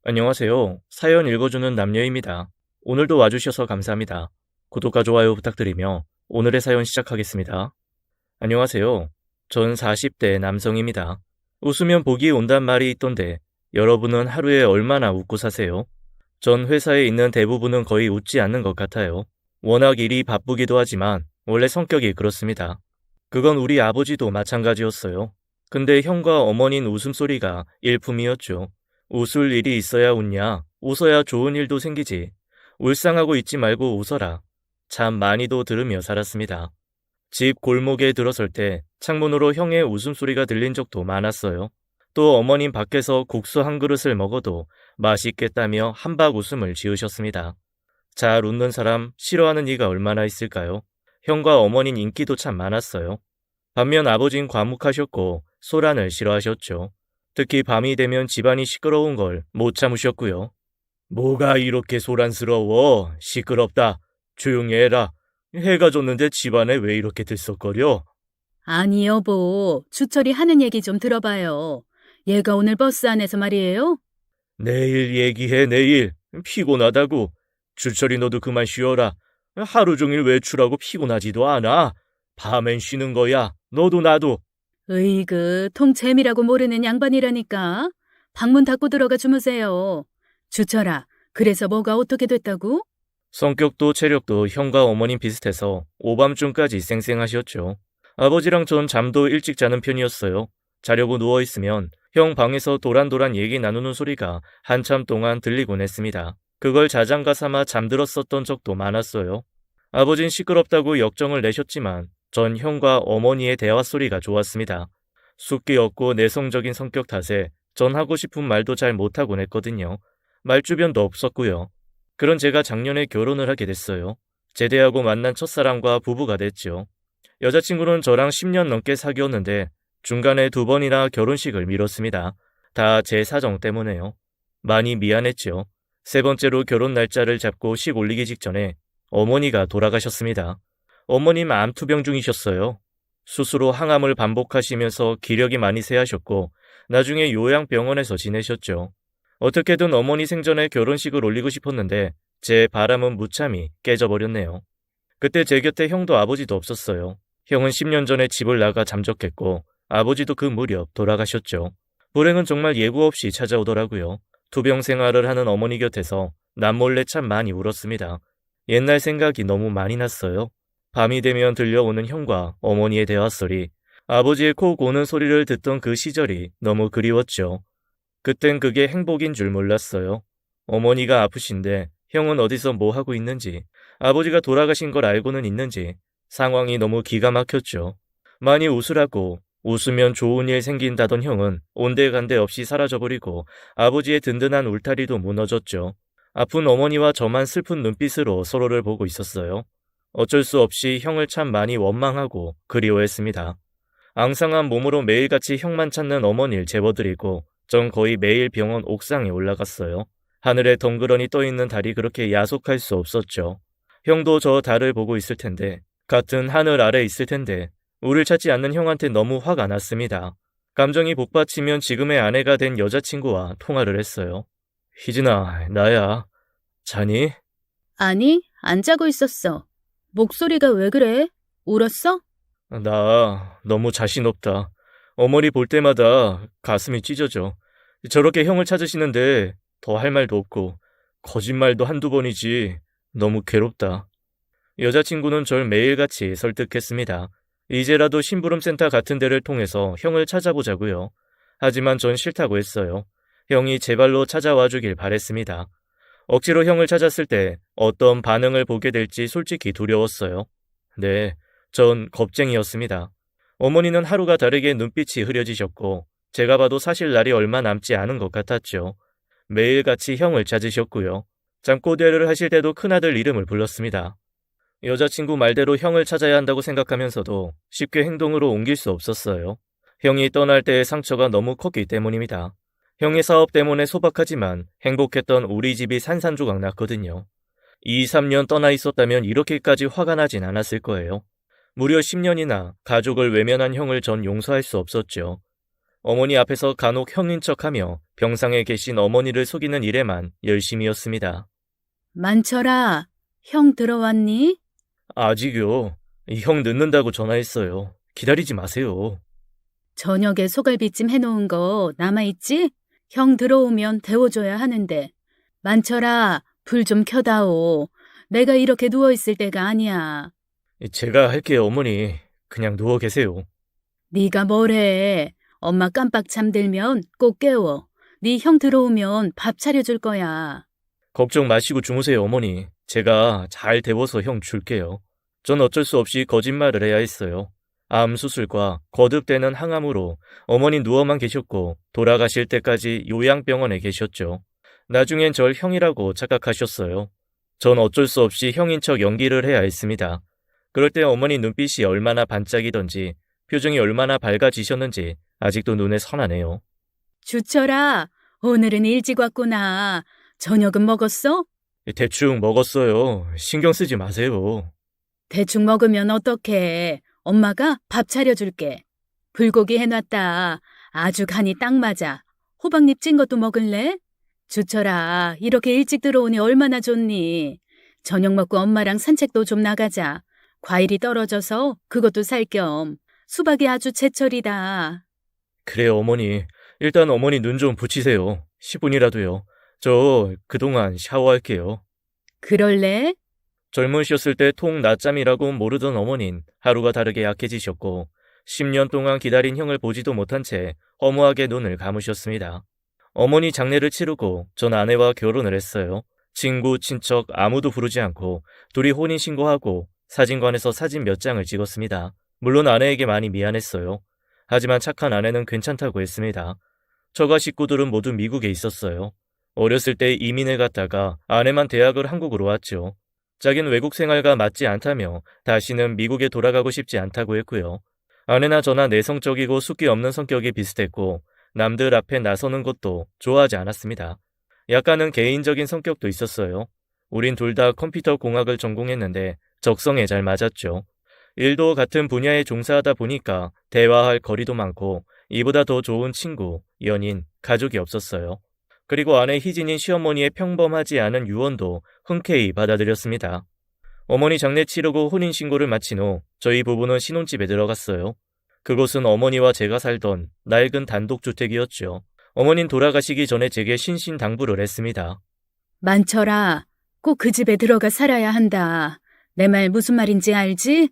안녕하세요. 사연 읽어주는 남녀입니다. 오늘도 와주셔서 감사합니다. 구독과 좋아요 부탁드리며 오늘의 사연 시작하겠습니다. 안녕하세요. 전 40대 남성입니다. 웃으면 복이 온단 말이 있던데 여러분은 하루에 얼마나 웃고 사세요? 전 회사에 있는 대부분은 거의 웃지 않는 것 같아요. 워낙 일이 바쁘기도 하지만 원래 성격이 그렇습니다. 그건 우리 아버지도 마찬가지였어요. 근데 형과 어머니는 웃음소리가 일품이었죠. 웃을 일이 있어야 웃냐? 웃어야 좋은 일도 생기지. 울상하고 있지 말고 웃어라. 참 많이도 들으며 살았습니다. 집 골목에 들어설 때 창문으로 형의 웃음소리가 들린 적도 많았어요. 또 어머님 밖에서 국수 한 그릇을 먹어도 맛있겠다며 한박 웃음을 지으셨습니다. 잘 웃는 사람 싫어하는 이가 얼마나 있을까요? 형과 어머님 인기도 참 많았어요. 반면 아버진 과묵하셨고 소란을 싫어하셨죠. 특히 밤이 되면 집안이 시끄러운 걸 못 참으셨고요. 뭐가 이렇게 소란스러워? 시끄럽다. 조용히 해라. 해가 졌는데 집안에 왜 이렇게 들썩거려? 아니, 여보. 주철이 하는 얘기 좀 들어봐요. 얘가 오늘 버스 안에서 말이에요? 내일 얘기해, 내일. 피곤하다고. 주철이 너도 그만 쉬어라. 하루 종일 외출하고 피곤하지도 않아. 밤엔 쉬는 거야. 너도 나도. 으이그, 통 재미라고 모르는 양반이라니까. 방문 닫고 들어가 주무세요. 주철아, 그래서 뭐가 어떻게 됐다고? 성격도 체력도 형과 어머님 비슷해서 오밤중까지 쌩쌩하셨죠. 아버지랑 전 잠도 일찍 자는 편이었어요. 자려고 누워있으면 형 방에서 도란도란 얘기 나누는 소리가 한참 동안 들리곤 했습니다. 그걸 자장가 삼아 잠들었었던 적도 많았어요. 아버진 시끄럽다고 역정을 내셨지만 전 형과 어머니의 대화 소리가 좋았습니다. 숫기 없고 내성적인 성격 탓에 전 하고 싶은 말도 잘 못하곤 했거든요. 말주변도 없었고요. 그런 제가 작년에 결혼을 하게 됐어요. 제대하고 만난 첫사랑과 부부가 됐죠. 여자친구는 저랑 10년 넘게 사귀었는데 중간에 2번이나 결혼식을 미뤘습니다. 다 제 사정 때문에요. 많이 미안했죠. 3번째로 결혼 날짜를 잡고 식 올리기 직전에 어머니가 돌아가셨습니다. 어머님 암투병 중이셨어요. 수술 후 항암을 반복하시면서 기력이 많이 쇠하셨고 나중에 요양병원에서 지내셨죠. 어떻게든 어머니 생전에 결혼식을 올리고 싶었는데 제 바람은 무참히 깨져버렸네요. 그때 제 곁에 형도 아버지도 없었어요. 형은 10년 전에 집을 나가 잠적했고 아버지도 그 무렵 돌아가셨죠. 불행은 정말 예고 없이 찾아오더라고요. 투병 생활을 하는 어머니 곁에서 남몰래 참 많이 울었습니다. 옛날 생각이 너무 많이 났어요. 밤이 되면 들려오는 형과 어머니의 대화소리, 아버지의 코 고는 소리를 듣던 그 시절이 너무 그리웠죠. 그땐 그게 행복인 줄 몰랐어요. 어머니가 아프신데 형은 어디서 뭐 하고 있는지, 아버지가 돌아가신 걸 알고는 있는지 상황이 너무 기가 막혔죠. 많이 웃으라고 웃으면 좋은 일 생긴다던 형은 온데간데 없이 사라져버리고 아버지의 든든한 울타리도 무너졌죠. 아픈 어머니와 저만 슬픈 눈빛으로 서로를 보고 있었어요. 어쩔 수 없이 형을 참 많이 원망하고 그리워했습니다. 앙상한 몸으로 매일같이 형만 찾는 어머니를 제보드리고 전 거의 매일 병원 옥상에 올라갔어요. 하늘에 덩그러니 떠있는 달이 그렇게 야속할 수 없었죠. 형도 저 달을 보고 있을 텐데, 같은 하늘 아래 있을 텐데 우릴 찾지 않는 형한테 너무 화가 났습니다. 감정이 복받치면 지금의 아내가 된 여자친구와 통화를 했어요. 희진아, 나야. 자니? 아니, 안 자고 있었어. 목소리가 왜 그래? 울었어? 나 너무 자신 없다. 어머니 볼 때마다 가슴이 찢어져. 저렇게 형을 찾으시는데 더 할 말도 없고 거짓말도 한두 번이지. 너무 괴롭다. 여자친구는 절 매일같이 설득했습니다. 이제라도 심부름센터 같은 데를 통해서 형을 찾아보자고요. 하지만 전 싫다고 했어요. 형이 제 발로 찾아와 주길 바랬습니다. 억지로 형을 찾았을 때 어떤 반응을 보게 될지 솔직히 두려웠어요. 네, 전 겁쟁이였습니다. 어머니는 하루가 다르게 눈빛이 흐려지셨고 제가 봐도 사실 날이 얼마 남지 않은 것 같았죠. 매일같이 형을 찾으셨고요. 잠꼬대를 하실 때도 큰아들 이름을 불렀습니다. 여자친구 말대로 형을 찾아야 한다고 생각하면서도 쉽게 행동으로 옮길 수 없었어요. 형이 떠날 때의 상처가 너무 컸기 때문입니다. 형의 사업 때문에 소박하지만 행복했던 우리 집이 산산조각 났거든요. 2, 3년 떠나 있었다면 이렇게까지 화가 나진 않았을 거예요. 무려 10년이나 가족을 외면한 형을 전 용서할 수 없었죠. 어머니 앞에서 간혹 형인 척하며 병상에 계신 어머니를 속이는 일에만 열심이었습니다. 만철아, 형 들어왔니? 아직요. 형 늦는다고 전화했어요. 기다리지 마세요. 저녁에 소갈비찜 해놓은 거 남아있지? 형 들어오면 데워줘야 하는데. 만철아, 불 좀 켜다오. 내가 이렇게 누워있을 때가 아니야. 제가 할게요, 어머니. 그냥 누워 계세요. 네가 뭐래. 엄마 깜빡 잠들면 꼭 깨워. 네 형 들어오면 밥 차려줄 거야. 걱정 마시고 주무세요, 어머니. 제가 잘 데워서 형 줄게요. 전 어쩔 수 없이 거짓말을 해야 했어요. 암 수술과 거듭되는 항암으로 어머니 누워만 계셨고 돌아가실 때까지 요양병원에 계셨죠. 나중엔 절 형이라고 착각하셨어요. 전 어쩔 수 없이 형인 척 연기를 해야 했습니다. 그럴 때 어머니 눈빛이 얼마나 반짝이던지 표정이 얼마나 밝아지셨는지 아직도 눈에 선하네요. 주철아, 오늘은 일찍 왔구나. 저녁은 먹었어? 대충 먹었어요. 신경 쓰지 마세요. 대충 먹으면 어떡해. 엄마가 밥 차려줄게. 불고기 해놨다. 아주 간이 딱 맞아. 호박잎 찐 것도 먹을래? 주철아, 이렇게 일찍 들어오니 얼마나 좋니? 저녁 먹고 엄마랑 산책도 좀 나가자. 과일이 떨어져서 그것도 살 겸. 수박이 아주 제철이다. 그래요, 어머니. 일단 어머니 눈 좀 붙이세요. 10분이라도요. 저 그동안 샤워할게요. 그럴래? 젊으셨을 때 통 낮잠이라고 모르던 어머닌 하루가 다르게 약해지셨고 10년 동안 기다린 형을 보지도 못한 채 허무하게 눈을 감으셨습니다. 어머니 장례를 치르고 전 아내와 결혼을 했어요. 친구, 친척 아무도 부르지 않고 둘이 혼인신고하고 사진관에서 사진 몇 장을 찍었습니다. 물론 아내에게 많이 미안했어요. 하지만 착한 아내는 괜찮다고 했습니다. 처가 식구들은 모두 미국에 있었어요. 어렸을 때 이민을 갔다가 아내만 대학을 한국으로 왔죠. 자기는 외국 생활과 맞지 않다며 다시는 미국에 돌아가고 싶지 않다고 했고요. 아내나 저나 내성적이고 숫기 없는 성격이 비슷했고 남들 앞에 나서는 것도 좋아하지 않았습니다. 약간은 개인적인 성격도 있었어요. 우린 둘 다 컴퓨터 공학을 전공했는데 적성에 잘 맞았죠. 일도 같은 분야에 종사하다 보니까 대화할 거리도 많고 이보다 더 좋은 친구, 연인, 가족이 없었어요. 그리고 아내 희진인 시어머니의 평범하지 않은 유언도 흔쾌히 받아들였습니다. 어머니 장례 치르고 혼인신고를 마친 후 저희 부부는 신혼집에 들어갔어요. 그곳은 어머니와 제가 살던 낡은 단독주택이었죠. 어머닌 돌아가시기 전에 제게 신신당부를 했습니다. 만철아, 꼭 그 집에 들어가 살아야 한다. 내 말 무슨 말인지 알지?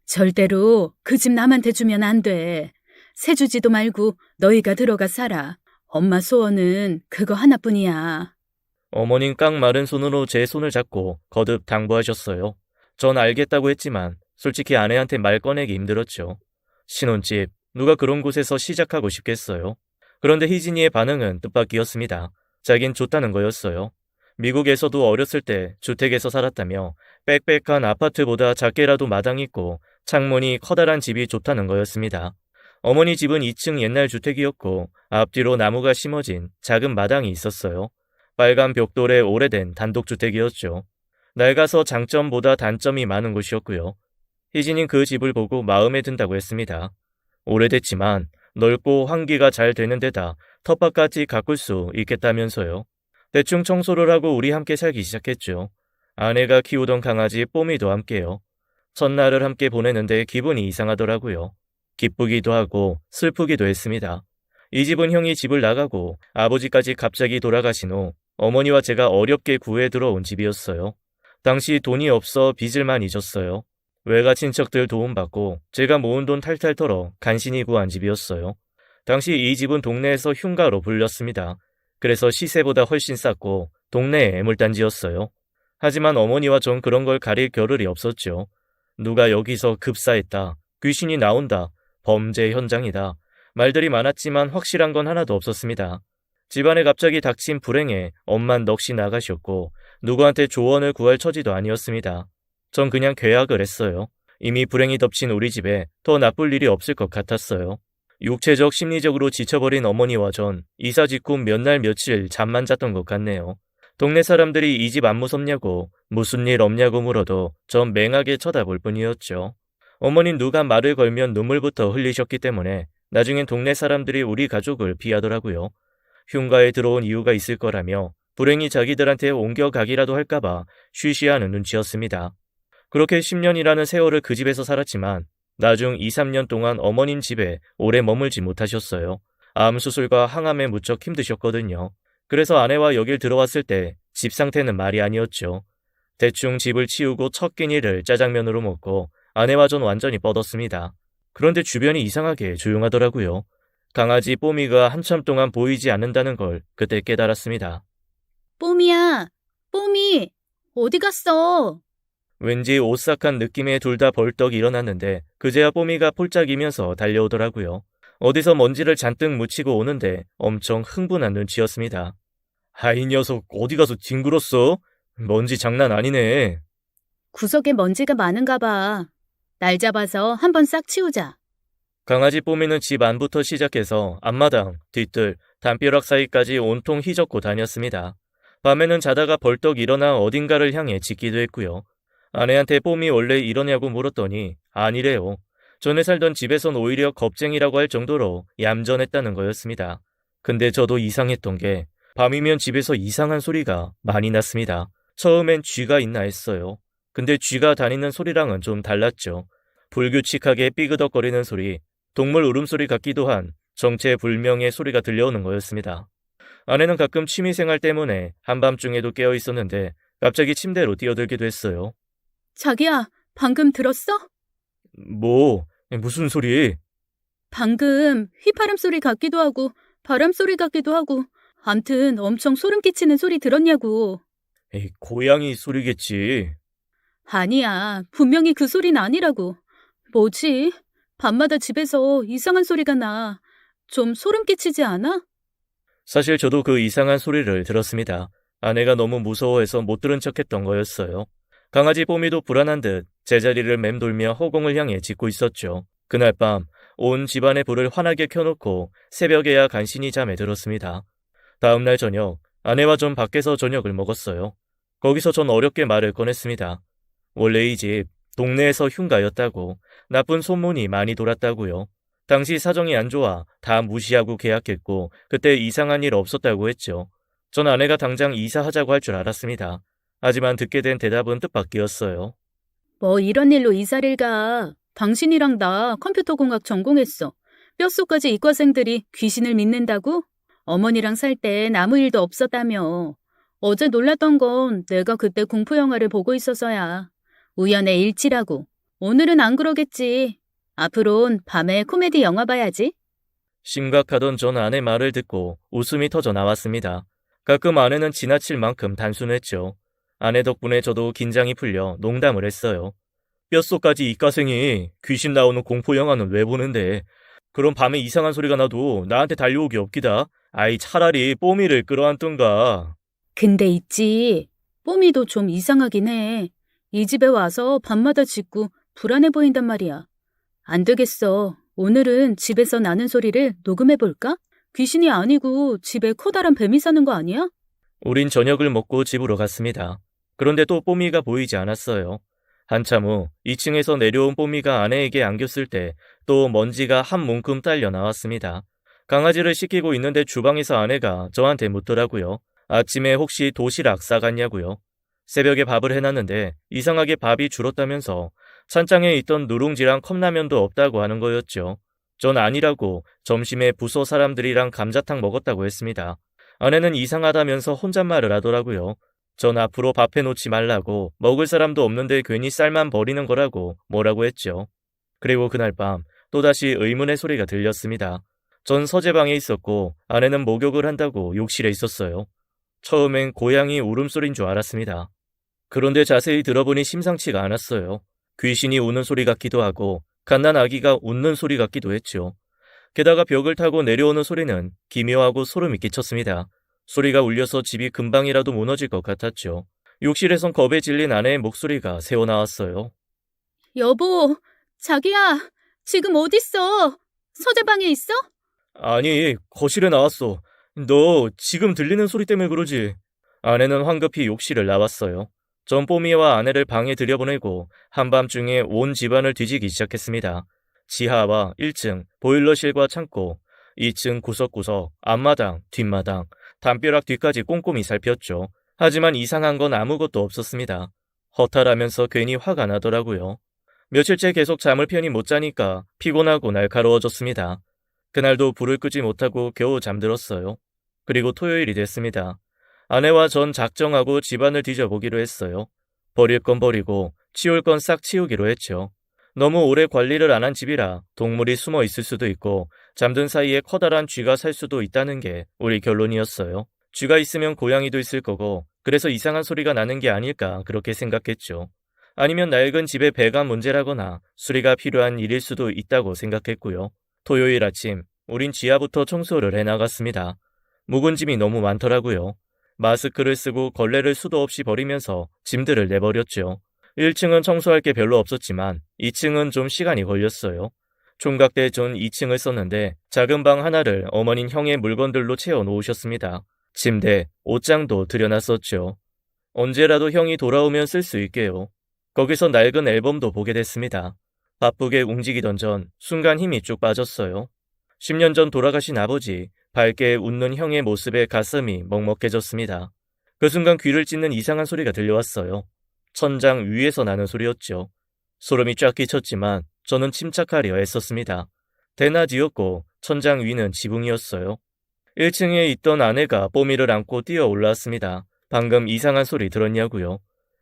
절대로 그 집 남한테 주면 안 돼. 새 주지도 말고 너희가 들어가 살아. 엄마 소원은 그거 하나뿐이야. 어머님 깡 마른 손으로 제 손을 잡고 거듭 당부하셨어요. 전 알겠다고 했지만 솔직히 아내한테 말 꺼내기 힘들었죠. 신혼집, 누가 그런 곳에서 시작하고 싶겠어요. 그런데 희진이의 반응은 뜻밖이었습니다. 자긴 좋다는 거였어요. 미국에서도 어렸을 때 주택에서 살았다며 빽빽한 아파트보다 작게라도 마당 있고 창문이 커다란 집이 좋다는 거였습니다. 어머니 집은 2층 옛날 주택이었고 앞뒤로 나무가 심어진 작은 마당이 있었어요. 빨간 벽돌의 오래된 단독주택이었죠. 낡아서 장점보다 단점이 많은 곳이었고요. 희진인 그 집을 보고 마음에 든다고 했습니다. 오래됐지만 넓고 환기가 잘 되는 데다 텃밭까지 가꿀 수 있겠다면서요. 대충 청소를 하고 우리 함께 살기 시작했죠. 아내가 키우던 강아지 뽀미도 함께요. 첫날을 함께 보내는데 기분이 이상하더라고요. 기쁘기도 하고 슬프기도 했습니다. 이 집은 형이 집을 나가고 아버지까지 갑자기 돌아가신 후 어머니와 제가 어렵게 구해 들어온 집이었어요. 당시 돈이 없어 빚을 많이 졌어요. 외가 친척들 도움받고 제가 모은 돈 탈탈 털어 간신히 구한 집이었어요. 당시 이 집은 동네에서 흉가로 불렸습니다. 그래서 시세보다 훨씬 쌌고 동네의 애물단지였어요. 하지만 어머니와 전 그런 걸 가릴 겨를이 없었죠. 누가 여기서 급사했다, 귀신이 나온다, 범죄 현장이다. 말들이 많았지만 확실한 건 하나도 없었습니다. 집안에 갑자기 닥친 불행에 엄만 넋이 나가셨고 누구한테 조언을 구할 처지도 아니었습니다. 전 그냥 계약을 했어요. 이미 불행이 덮친 우리 집에 더 나쁠 일이 없을 것 같았어요. 육체적, 심리적으로 지쳐버린 어머니와 전 이사 직후 몇 날 며칠 잠만 잤던 것 같네요. 동네 사람들이 이 집 안 무섭냐고 무슨 일 없냐고 물어도 전 맹하게 쳐다볼 뿐이었죠. 어머님 누가 말을 걸면 눈물부터 흘리셨기 때문에 나중엔 동네 사람들이 우리 가족을 비하더라고요. 흉가에 들어온 이유가 있을 거라며 불행히 자기들한테 옮겨가기라도 할까봐 쉬쉬하는 눈치였습니다. 그렇게 10년이라는 세월을 그 집에서 살았지만 나중 2, 3년 동안 어머님 집에 오래 머물지 못하셨어요. 암 수술과 항암에 무척 힘드셨거든요. 그래서 아내와 여길 들어왔을 때 집 상태는 말이 아니었죠. 대충 집을 치우고 첫 끼니를 짜장면으로 먹고 아내와 전 완전히 뻗었습니다. 그런데 주변이 이상하게 조용하더라고요. 강아지 뽀미가 한참 동안 보이지 않는다는 걸 그때 깨달았습니다. 뽀미야, 뽀미, 어디 갔어? 왠지 오싹한 느낌에 둘 다 벌떡 일어났는데 그제야 뽀미가 폴짝이면서 달려오더라고요. 어디서 먼지를 잔뜩 묻히고 오는데 엄청 흥분한 눈치였습니다. 이 녀석 어디 가서 뒹굴었어? 먼지 장난 아니네. 구석에 먼지가 많은가 봐. 날 잡아서 한번 싹 치우자. 강아지 뽀미는 집 안부터 시작해서 앞마당, 뒤뜰, 담벼락 사이까지 온통 휘젓고 다녔습니다. 밤에는 자다가 벌떡 일어나 어딘가를 향해 짖기도 했고요. 아내한테 뽀미 원래 이러냐고 물었더니 아니래요. 전에 살던 집에선 오히려 겁쟁이라고 할 정도로 얌전했다는 거였습니다. 근데 저도 이상했던 게 밤이면 집에서 이상한 소리가 많이 났습니다. 처음엔 쥐가 있나 했어요. 근데 쥐가 다니는 소리랑은 좀 달랐죠. 불규칙하게 삐그덕거리는 소리, 동물 울음소리 같기도 한 정체불명의 소리가 들려오는 거였습니다. 아내는 가끔 취미생활 때문에 한밤중에도 깨어 있었는데 갑자기 침대로 뛰어들기도 했어요. 자기야, 방금 들었어? 무슨 소리? 방금 휘파람 소리 같기도 하고 바람 소리 같기도 하고 암튼 엄청 소름 끼치는 소리 들었냐고. 에이, 고양이 소리겠지. 아니야, 분명히 그 소리는 아니라고. 뭐지? 밤마다 집에서 이상한 소리가 나. 좀 소름 끼치지 않아? 사실 저도 그 이상한 소리를 들었습니다. 아내가 너무 무서워해서 못 들은 척했던 거였어요. 강아지 뽀미도 불안한 듯 제자리를 맴돌며 허공을 향해 짖고 있었죠. 그날 밤 온 집안의 불을 환하게 켜놓고 새벽에야 간신히 잠에 들었습니다. 다음날 저녁 아내와 전 밖에서 저녁을 먹었어요. 거기서 전 어렵게 말을 꺼냈습니다. 원래 이 집 동네에서 흉가였다고, 나쁜 소문이 많이 돌았다고요. 당시 사정이 안 좋아 다 무시하고 계약했고 그때 이상한 일 없었다고 했죠. 전 아내가 당장 이사하자고 할 줄 알았습니다. 하지만 듣게 된 대답은 뜻밖이었어요. 뭐 이런 일로 이사를 가. 당신이랑 나 컴퓨터공학 전공했어. 뼛속까지 이과생들이 귀신을 믿는다고? 어머니랑 살 땐 아무 일도 없었다며. 어제 놀랐던 건 내가 그때 공포영화를 보고 있어서야. 우연의 일치라고. 오늘은 안 그러겠지. 앞으론 밤에 코미디 영화 봐야지. 심각하던 전 아내 말을 듣고 웃음이 터져 나왔습니다. 가끔 아내는 지나칠 만큼 단순했죠. 아내 덕분에 저도 긴장이 풀려 농담을 했어요. 뼛속까지 이과생이 귀신 나오는 공포영화는 왜 보는데? 그럼 밤에 이상한 소리가 나도 나한테 달려오기 없기다. 차라리 뽀미를 끌어안던가. 근데 있지. 뽀미도 좀 이상하긴 해. 이 집에 와서 밤마다 짖고 불안해 보인단 말이야. 안 되겠어. 오늘은 집에서 나는 소리를 녹음해볼까? 귀신이 아니고 집에 커다란 뱀이 사는 거 아니야? 우린 저녁을 먹고 집으로 갔습니다. 그런데 또 뽀미가 보이지 않았어요. 한참 후 2층에서 내려온 뽀미가 아내에게 안겼을 때 또 먼지가 한 뭉큼 딸려 나왔습니다. 강아지를 씻기고 있는데 주방에서 아내가 저한테 묻더라고요. 아침에 혹시 도시락 싸갔냐고요. 새벽에 밥을 해놨는데 이상하게 밥이 줄었다면서 찬장에 있던 누룽지랑 컵라면도 없다고 하는 거였죠. 전 아니라고 점심에 부서 사람들이랑 감자탕 먹었다고 했습니다. 아내는 이상하다면서 혼잣말을 하더라고요. 전 앞으로 밥 해놓지 말라고, 먹을 사람도 없는데 괜히 쌀만 버리는 거라고 뭐라고 했죠. 그리고 그날 밤 또다시 의문의 소리가 들렸습니다. 전 서재방에 있었고 아내는 목욕을 한다고 욕실에 있었어요. 처음엔 고양이 울음소리인 줄 알았습니다. 그런데 자세히 들어보니 심상치가 않았어요. 귀신이 우는 소리 같기도 하고 갓난 아기가 웃는 소리 같기도 했죠. 게다가 벽을 타고 내려오는 소리는 기묘하고 소름이 끼쳤습니다. 소리가 울려서 집이 금방이라도 무너질 것 같았죠. 욕실에선 겁에 질린 아내의 목소리가 새어나왔어요. 여보, 자기야, 지금 어딨어? 서재방에 있어? 아니, 거실에 나왔어. 너 지금 들리는 소리 때문에 그러지. 아내는 황급히 욕실을 나왔어요. 전 뽀미와 아내를 방에 들여보내고 한밤중에 온 집안을 뒤지기 시작했습니다. 지하와 1층, 보일러실과 창고, 2층 구석구석, 앞마당, 뒷마당, 담벼락 뒤까지 꼼꼼히 살폈죠. 하지만 이상한 건 아무것도 없었습니다. 허탈하면서 괜히 화가 나더라고요. 며칠째 계속 잠을 편히 못 자니까 피곤하고 날카로워졌습니다. 그날도 불을 끄지 못하고 겨우 잠들었어요. 그리고 토요일이 됐습니다. 아내와 전 작정하고 집안을 뒤져보기로 했어요. 버릴 건 버리고 치울 건 싹 치우기로 했죠. 너무 오래 관리를 안 한 집이라 동물이 숨어 있을 수도 있고 잠든 사이에 커다란 쥐가 살 수도 있다는 게 우리 결론이었어요. 쥐가 있으면 고양이도 있을 거고 그래서 이상한 소리가 나는 게 아닐까 그렇게 생각했죠. 아니면 낡은 집의 배관 문제라거나 수리가 필요한 일일 수도 있다고 생각했고요. 토요일 아침 우린 지하부터 청소를 해나갔습니다. 묵은 짐이 너무 많더라고요. 마스크를 쓰고 걸레를 수도 없이 버리면서 짐들을 내버렸죠. 1층은 청소할 게 별로 없었지만 2층은 좀 시간이 걸렸어요. 총각대 전 2층을 썼는데 작은 방 하나를 어머님 형의 물건들로 채워 놓으셨습니다. 침대, 옷장도 들여놨었죠. 언제라도 형이 돌아오면 쓸 수 있게요. 거기서 낡은 앨범도 보게 됐습니다. 바쁘게 움직이던 전 순간 힘이 쭉 빠졌어요. 10년 전 돌아가신 아버지, 밝게 웃는 형의 모습에 가슴이 먹먹해졌습니다. 그 순간 귀를 찢는 이상한 소리가 들려왔어요. 천장 위에서 나는 소리였죠. 소름이 쫙 끼쳤지만 저는 침착하려 애썼습니다. 대낮이었고 천장 위는 지붕이었어요. 1층에 있던 아내가 뽀미를 안고 뛰어 올라왔습니다. 방금 이상한 소리 들었냐고요.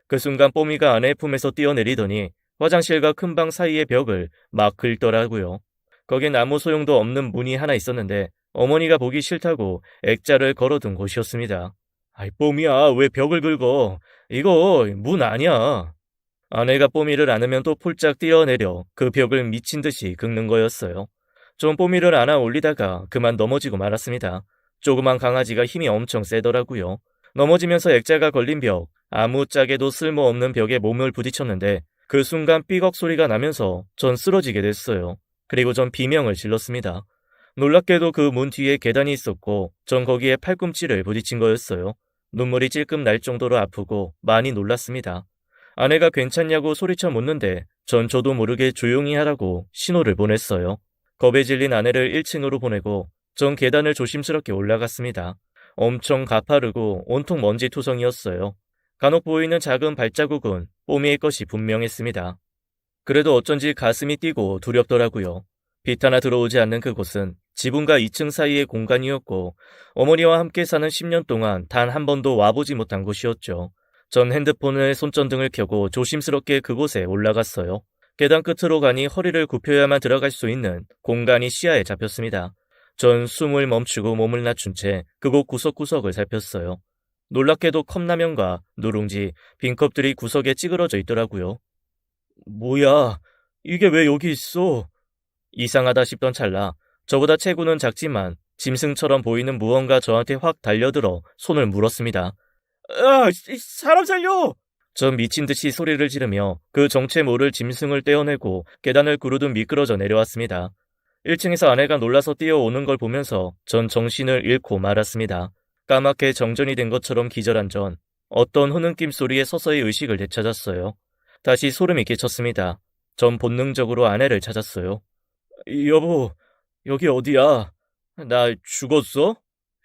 그 순간 뽀미가 아내 품에서 뛰어내리더니 화장실과 큰 방 사이의 벽을 막 긁더라고요. 거긴 아무 소용도 없는 문이 하나 있었는데 어머니가 보기 싫다고 액자를 걸어둔 곳이었습니다. 아이 뽀미야 왜 벽을 긁어? 이거 문 아니야. 아내가 뽀미를 안으면 또 폴짝 뛰어내려 그 벽을 미친 듯이 긁는 거였어요. 좀 뽀미를 안아 올리다가 그만 넘어지고 말았습니다. 조그만 강아지가 힘이 엄청 세더라고요. 넘어지면서 액자가 걸린 벽, 아무짝에도 쓸모없는 벽에 몸을 부딪혔는데 그 순간 삐걱 소리가 나면서 전 쓰러지게 됐어요. 그리고 전 비명을 질렀습니다. 놀랍게도 그 문 뒤에 계단이 있었고 전 거기에 팔꿈치를 부딪힌 거였어요. 눈물이 찔끔 날 정도로 아프고 많이 놀랐습니다. 아내가 괜찮냐고 소리쳐 묻는데 전 저도 모르게 조용히 하라고 신호를 보냈어요. 겁에 질린 아내를 1층으로 보내고 전 계단을 조심스럽게 올라갔습니다. 엄청 가파르고 온통 먼지투성이었어요. 간혹 보이는 작은 발자국은 뽀미의 것이 분명했습니다. 그래도 어쩐지 가슴이 뛰고 두렵더라고요. 빛 하나 들어오지 않는 그곳은 지붕과 2층 사이의 공간이었고 어머니와 함께 사는 10년 동안 단 한 번도 와보지 못한 곳이었죠. 전 핸드폰을 손전등을 켜고 조심스럽게 그곳에 올라갔어요. 계단 끝으로 가니 허리를 굽혀야만 들어갈 수 있는 공간이 시야에 잡혔습니다. 전 숨을 멈추고 몸을 낮춘 채 그곳 구석구석을 살폈어요. 놀랍게도 컵라면과 누룽지, 빈컵들이 구석에 찌그러져 있더라고요. 뭐야, 이게 왜 여기 있어? 이상하다 싶던 찰나 저보다 체구는 작지만 짐승처럼 보이는 무언가 저한테 확 달려들어 손을 물었습니다. 아, 사람 살려! 전 미친 듯이 소리를 지르며 그 정체 모를 짐승을 떼어내고 계단을 구르듯 미끄러져 내려왔습니다. 1층에서 아내가 놀라서 뛰어오는 걸 보면서 전 정신을 잃고 말았습니다. 까맣게 정전이 된 것처럼 기절한 전 어떤 흐느낌 소리에 서서히 의식을 되찾았어요. 다시 소름이 끼쳤습니다. 전 본능적으로 아내를 찾았어요. 여보, 여기 어디야? 나 죽었어?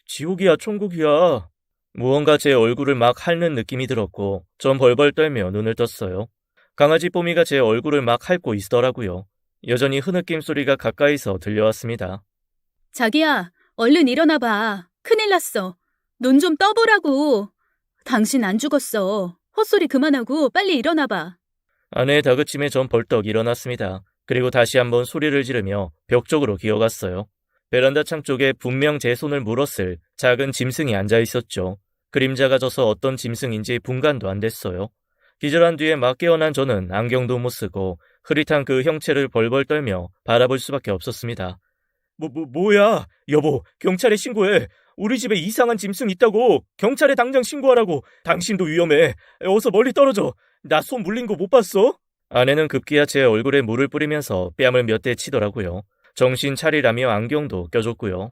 지옥이야, 천국이야. 무언가 제 얼굴을 막 핥는 느낌이 들었고 전 벌벌 떨며 눈을 떴어요. 강아지 뽀미가 제 얼굴을 막 핥고 있더라고요. 여전히 흐느낌 소리가 가까이서 들려왔습니다. 자기야, 얼른 일어나봐. 큰일 났어. 눈 좀 떠보라고. 당신 안 죽었어. 헛소리 그만하고 빨리 일어나봐. 아내의 다그침에 전 벌떡 일어났습니다. 그리고 다시 한번 소리를 지르며 벽 쪽으로 기어갔어요. 베란다 창 쪽에 분명 제 손을 물었을 작은 짐승이 앉아 있었죠. 그림자가 져서 어떤 짐승인지 분간도 안 됐어요. 기절한 뒤에 막 깨어난 저는 안경도 못 쓰고 흐릿한 그 형체를 벌벌 떨며 바라볼 수밖에 없었습니다. 뭐야? 여보, 경찰에 신고해. 우리 집에 이상한 짐승 있다고. 경찰에 당장 신고하라고. 당신도 위험해. 어서 멀리 떨어져. 나 손 물린 거 못 봤어? 아내는 급기야 제 얼굴에 물을 뿌리면서 뺨을 몇 대 치더라고요. 정신 차리라며 안경도 껴줬고요.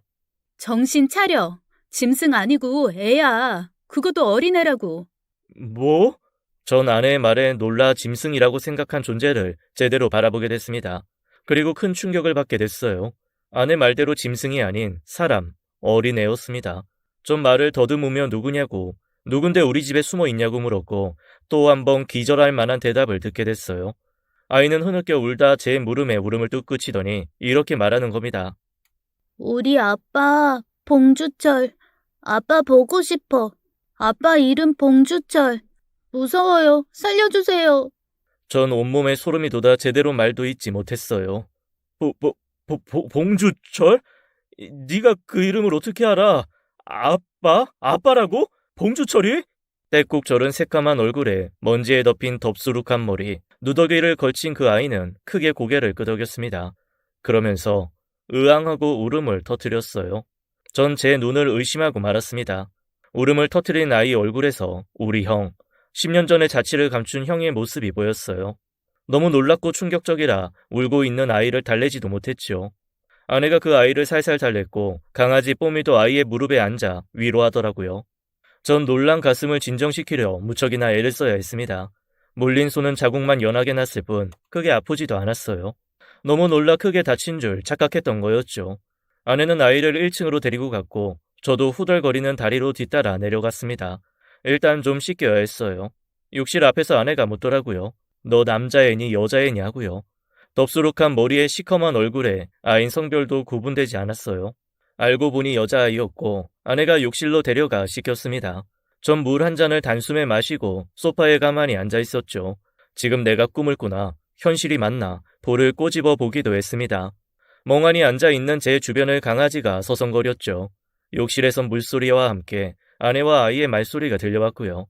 정신 차려. 짐승 아니고 애야. 그것도 어린애라고. 뭐? 전 아내의 말에 놀라 짐승이라고 생각한 존재를 제대로 바라보게 됐습니다. 그리고 큰 충격을 받게 됐어요. 아내 말대로 짐승이 아닌 사람, 어린애였습니다. 전 말을 더듬으며 누구냐고, 누군데 우리 집에 숨어 있냐고 물었고 또 한 번 기절할 만한 대답을 듣게 됐어요. 아이는 흐느껴 울다 제 물음에 울음을 뚝 그치더니 이렇게 말하는 겁니다. 우리 아빠, 봉주철. 아빠 보고 싶어. 아빠 이름 봉주철. 무서워요. 살려주세요. 전 온몸에 소름이 돋아 제대로 말도 잇지 못했어요. 봉주철? 네가 그 이름을 어떻게 알아? 아빠? 아빠라고? 봉주철이? 때꾹절은 새까만 얼굴에 먼지에 덮인 덥수룩한 머리, 누더기를 걸친 그 아이는 크게 고개를 끄덕였습니다. 그러면서 으앙하고 울음을 터뜨렸어요. 전 제 눈을 의심하고 말았습니다. 울음을 터뜨린 아이 얼굴에서 우리 형, 10년 전에 자취를 감춘 형의 모습이 보였어요. 너무 놀랍고 충격적이라 울고 있는 아이를 달래지도 못했죠. 아내가 그 아이를 살살 달랬고 강아지 뽀미도 아이의 무릎에 앉아 위로하더라고요. 전 놀란 가슴을 진정시키려 무척이나 애를 써야 했습니다. 물린 손은 자국만 연하게 났을 뿐 크게 아프지도 않았어요. 너무 놀라 크게 다친 줄 착각했던 거였죠. 아내는 아이를 1층으로 데리고 갔고 저도 후덜거리는 다리로 뒤따라 내려갔습니다. 일단 좀 씻겨야 했어요. 욕실 앞에서 아내가 묻더라고요. 너 남자애니 여자애냐고요. 덥수룩한 머리에 시커먼 얼굴에 아인 성별도 구분되지 않았어요. 알고 보니 여자아이였고 아내가 욕실로 데려가 씻겼습니다. 전 물 한 잔을 단숨에 마시고 소파에 가만히 앉아 있었죠. 지금 내가 꿈을 꾸나 현실이 맞나 볼을 꼬집어 보기도 했습니다. 멍하니 앉아 있는 제 주변을 강아지가 서성거렸죠. 욕실에선 물소리와 함께 아내와 아이의 말소리가 들려왔고요.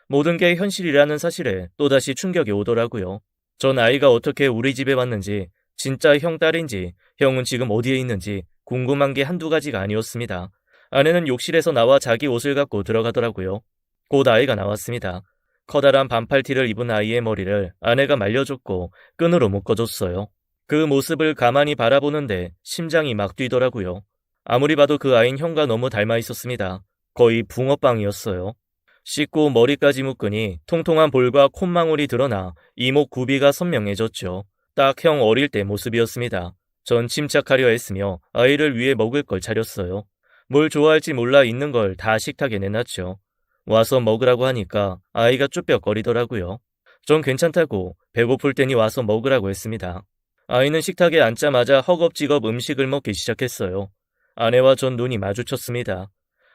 모든 게 현실이라는 사실에 또다시 충격이 오더라고요. 전 아이가 어떻게 우리 집에 왔는지, 진짜 형 딸인지, 형은 지금 어디에 있는지 궁금한 게 한두 가지가 아니었습니다. 아내는 욕실에서 나와 자기 옷을 갖고 들어가더라고요. 곧 아이가 나왔습니다. 커다란 반팔티를 입은 아이의 머리를 아내가 말려줬고 끈으로 묶어줬어요. 그 모습을 가만히 바라보는데 심장이 막 뛰더라고요. 아무리 봐도 그 아이는 형과 너무 닮아 있었습니다. 거의 붕어빵이었어요. 씻고 머리까지 묶으니 통통한 볼과 콧망울이 드러나 이목 구비가 선명해졌죠. 딱 형 어릴 때 모습이었습니다. 전 침착하려 했으며 아이를 위해 먹을 걸 차렸어요. 뭘 좋아할지 몰라 있는 걸 다 식탁에 내놨죠. 와서 먹으라고 하니까 아이가 쭈뼛거리더라고요. 전 괜찮다고 배고플 테니 와서 먹으라고 했습니다. 아이는 식탁에 앉자마자 허겁지겁 음식을 먹기 시작했어요. 아내와 전 눈이 마주쳤습니다.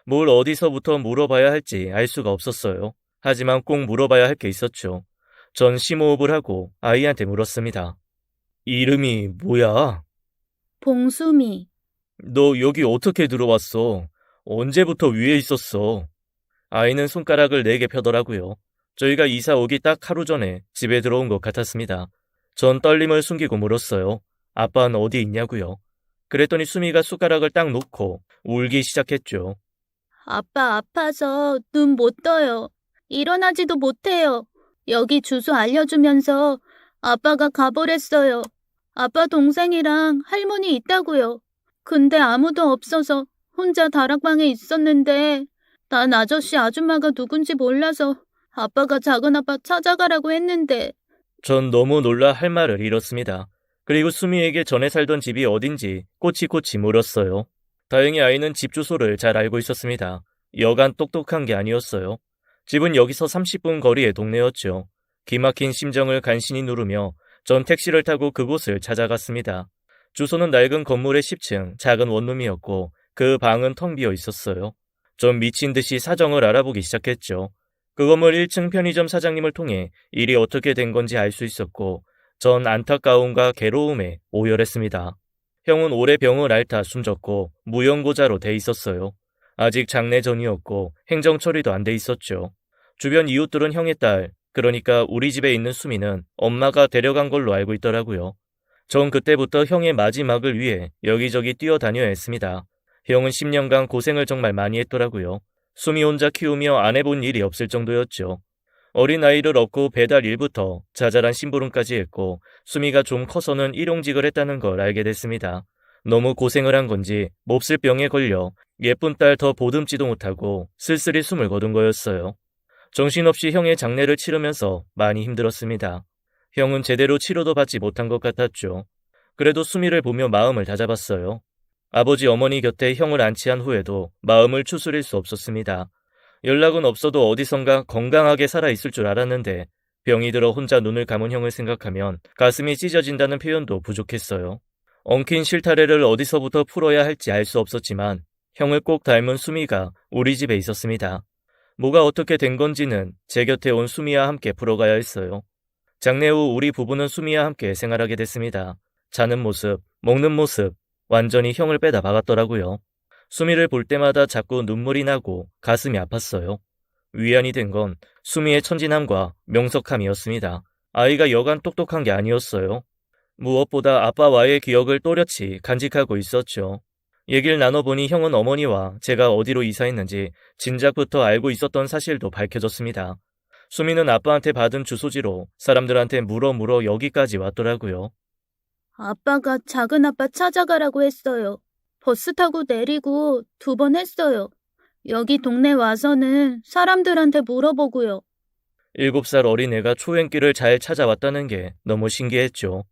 뭘 어디서부터 물어봐야 할지 알 수가 없었어요. 하지만 꼭 물어봐야 할 게 있었죠. 전 심호흡을 하고 아이한테 물었습니다. 이름이 뭐야? 봉수미. 너 여기 어떻게 들어왔어? 언제부터 위에 있었어? 아이는 손가락을 4개 펴더라고요. 저희가 이사 오기 딱 하루 전에 집에 들어온 것 같았습니다. 전 떨림을 숨기고 물었어요. 아빠는 어디 있냐고요? 그랬더니 수미가 숟가락을 딱 놓고 울기 시작했죠. 아빠 아파서 눈 못 떠요. 일어나지도 못해요. 여기 주소 알려주면서 아빠가 가버렸어요. 아빠 동생이랑 할머니 있다고요. 근데 아무도 없어서 혼자 다락방에 있었는데 난 아저씨 아줌마가 누군지 몰라서 아빠가 작은 아빠 찾아가라고 했는데. 전 너무 놀라 할 말을 잃었습니다. 그리고 수미에게 전에 살던 집이 어딘지 꼬치꼬치 물었어요. 다행히 아이는 집 주소를 잘 알고 있었습니다. 여간 똑똑한 게 아니었어요. 집은 여기서 30분 거리의 동네였죠. 기막힌 심정을 간신히 누르며 전 택시를 타고 그곳을 찾아갔습니다. 주소는 낡은 건물의 10층 작은 원룸이었고 그 방은 텅 비어 있었어요. 전 미친 듯이 사정을 알아보기 시작했죠. 그 건물 1층 편의점 사장님을 통해 일이 어떻게 된 건지 알 수 있었고 전 안타까움과 괴로움에 오열했습니다. 형은 오래 병을 앓다 숨졌고 무연고자로 돼 있었어요. 아직 장례 전이었고 행정 처리도 안 돼 있었죠. 주변 이웃들은 형의 딸, 그러니까 우리 집에 있는 수미는 엄마가 데려간 걸로 알고 있더라고요. 전 그때부터 형의 마지막을 위해 여기저기 뛰어다녀야 했습니다. 형은 10년간 고생을 정말 많이 했더라고요. 수미 혼자 키우며 안 해본 일이 없을 정도였죠. 어린 아이를 얻고 배달 일부터 자잘한 심부름까지 했고 수미가 좀 커서는 일용직을 했다는 걸 알게 됐습니다. 너무 고생을 한 건지 몹쓸 병에 걸려 예쁜 딸 더 보듬지도 못하고 쓸쓸히 숨을 거둔 거였어요. 정신없이 형의 장례를 치르면서 많이 힘들었습니다. 형은 제대로 치료도 받지 못한 것 같았죠. 그래도 수미를 보며 마음을 다잡았어요. 아버지 어머니 곁에 형을 안치한 후에도 마음을 추스릴 수 없었습니다. 연락은 없어도 어디선가 건강하게 살아있을 줄 알았는데 병이 들어 혼자 눈을 감은 형을 생각하면 가슴이 찢어진다는 표현도 부족했어요. 엉킨 실타래를 어디서부터 풀어야 할지 알 수 없었지만 형을 꼭 닮은 수미가 우리 집에 있었습니다. 뭐가 어떻게 된 건지는 제 곁에 온 수미와 함께 풀어가야 했어요. 장례 후 우리 부부는 수미와 함께 생활하게 됐습니다. 자는 모습, 먹는 모습, 완전히 형을 빼다 박았더라고요. 수미를 볼 때마다 자꾸 눈물이 나고 가슴이 아팠어요. 위안이 된 건 수미의 천진함과 명석함이었습니다. 아이가 여간 똑똑한 게 아니었어요. 무엇보다 아빠와의 기억을 또렷이 간직하고 있었죠. 얘기를 나눠보니 형은 어머니와 제가 어디로 이사했는지 진작부터 알고 있었던 사실도 밝혀졌습니다. 수미는 아빠한테 받은 주소지로 사람들한테 물어 여기까지 왔더라고요. 아빠가 작은 아빠 찾아가라고 했어요. 버스 타고 내리고 2번 했어요. 여기 동네 와서는 사람들한테 물어보고요. 7살 어린애가 초행길을 잘 찾아왔다는 게 너무 신기했죠.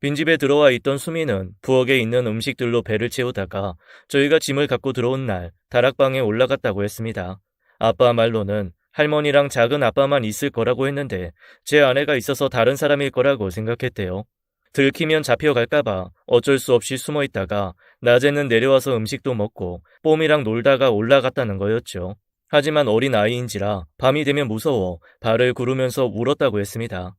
빈집에 들어와 있던 수미는 부엌에 있는 음식들로 배를 채우다가 저희가 짐을 갖고 들어온 날 다락방에 올라갔다고 했습니다. 아빠 말로는 할머니랑 작은 아빠만 있을 거라고 했는데 제 아내가 있어서 다른 사람일 거라고 생각했대요. 들키면 잡혀갈까봐 어쩔 수 없이 숨어 있다가 낮에는 내려와서 음식도 먹고 뽐이랑 놀다가 올라갔다는 거였죠. 하지만 어린 아이인지라 밤이 되면 무서워 발을 구르면서 울었다고 했습니다.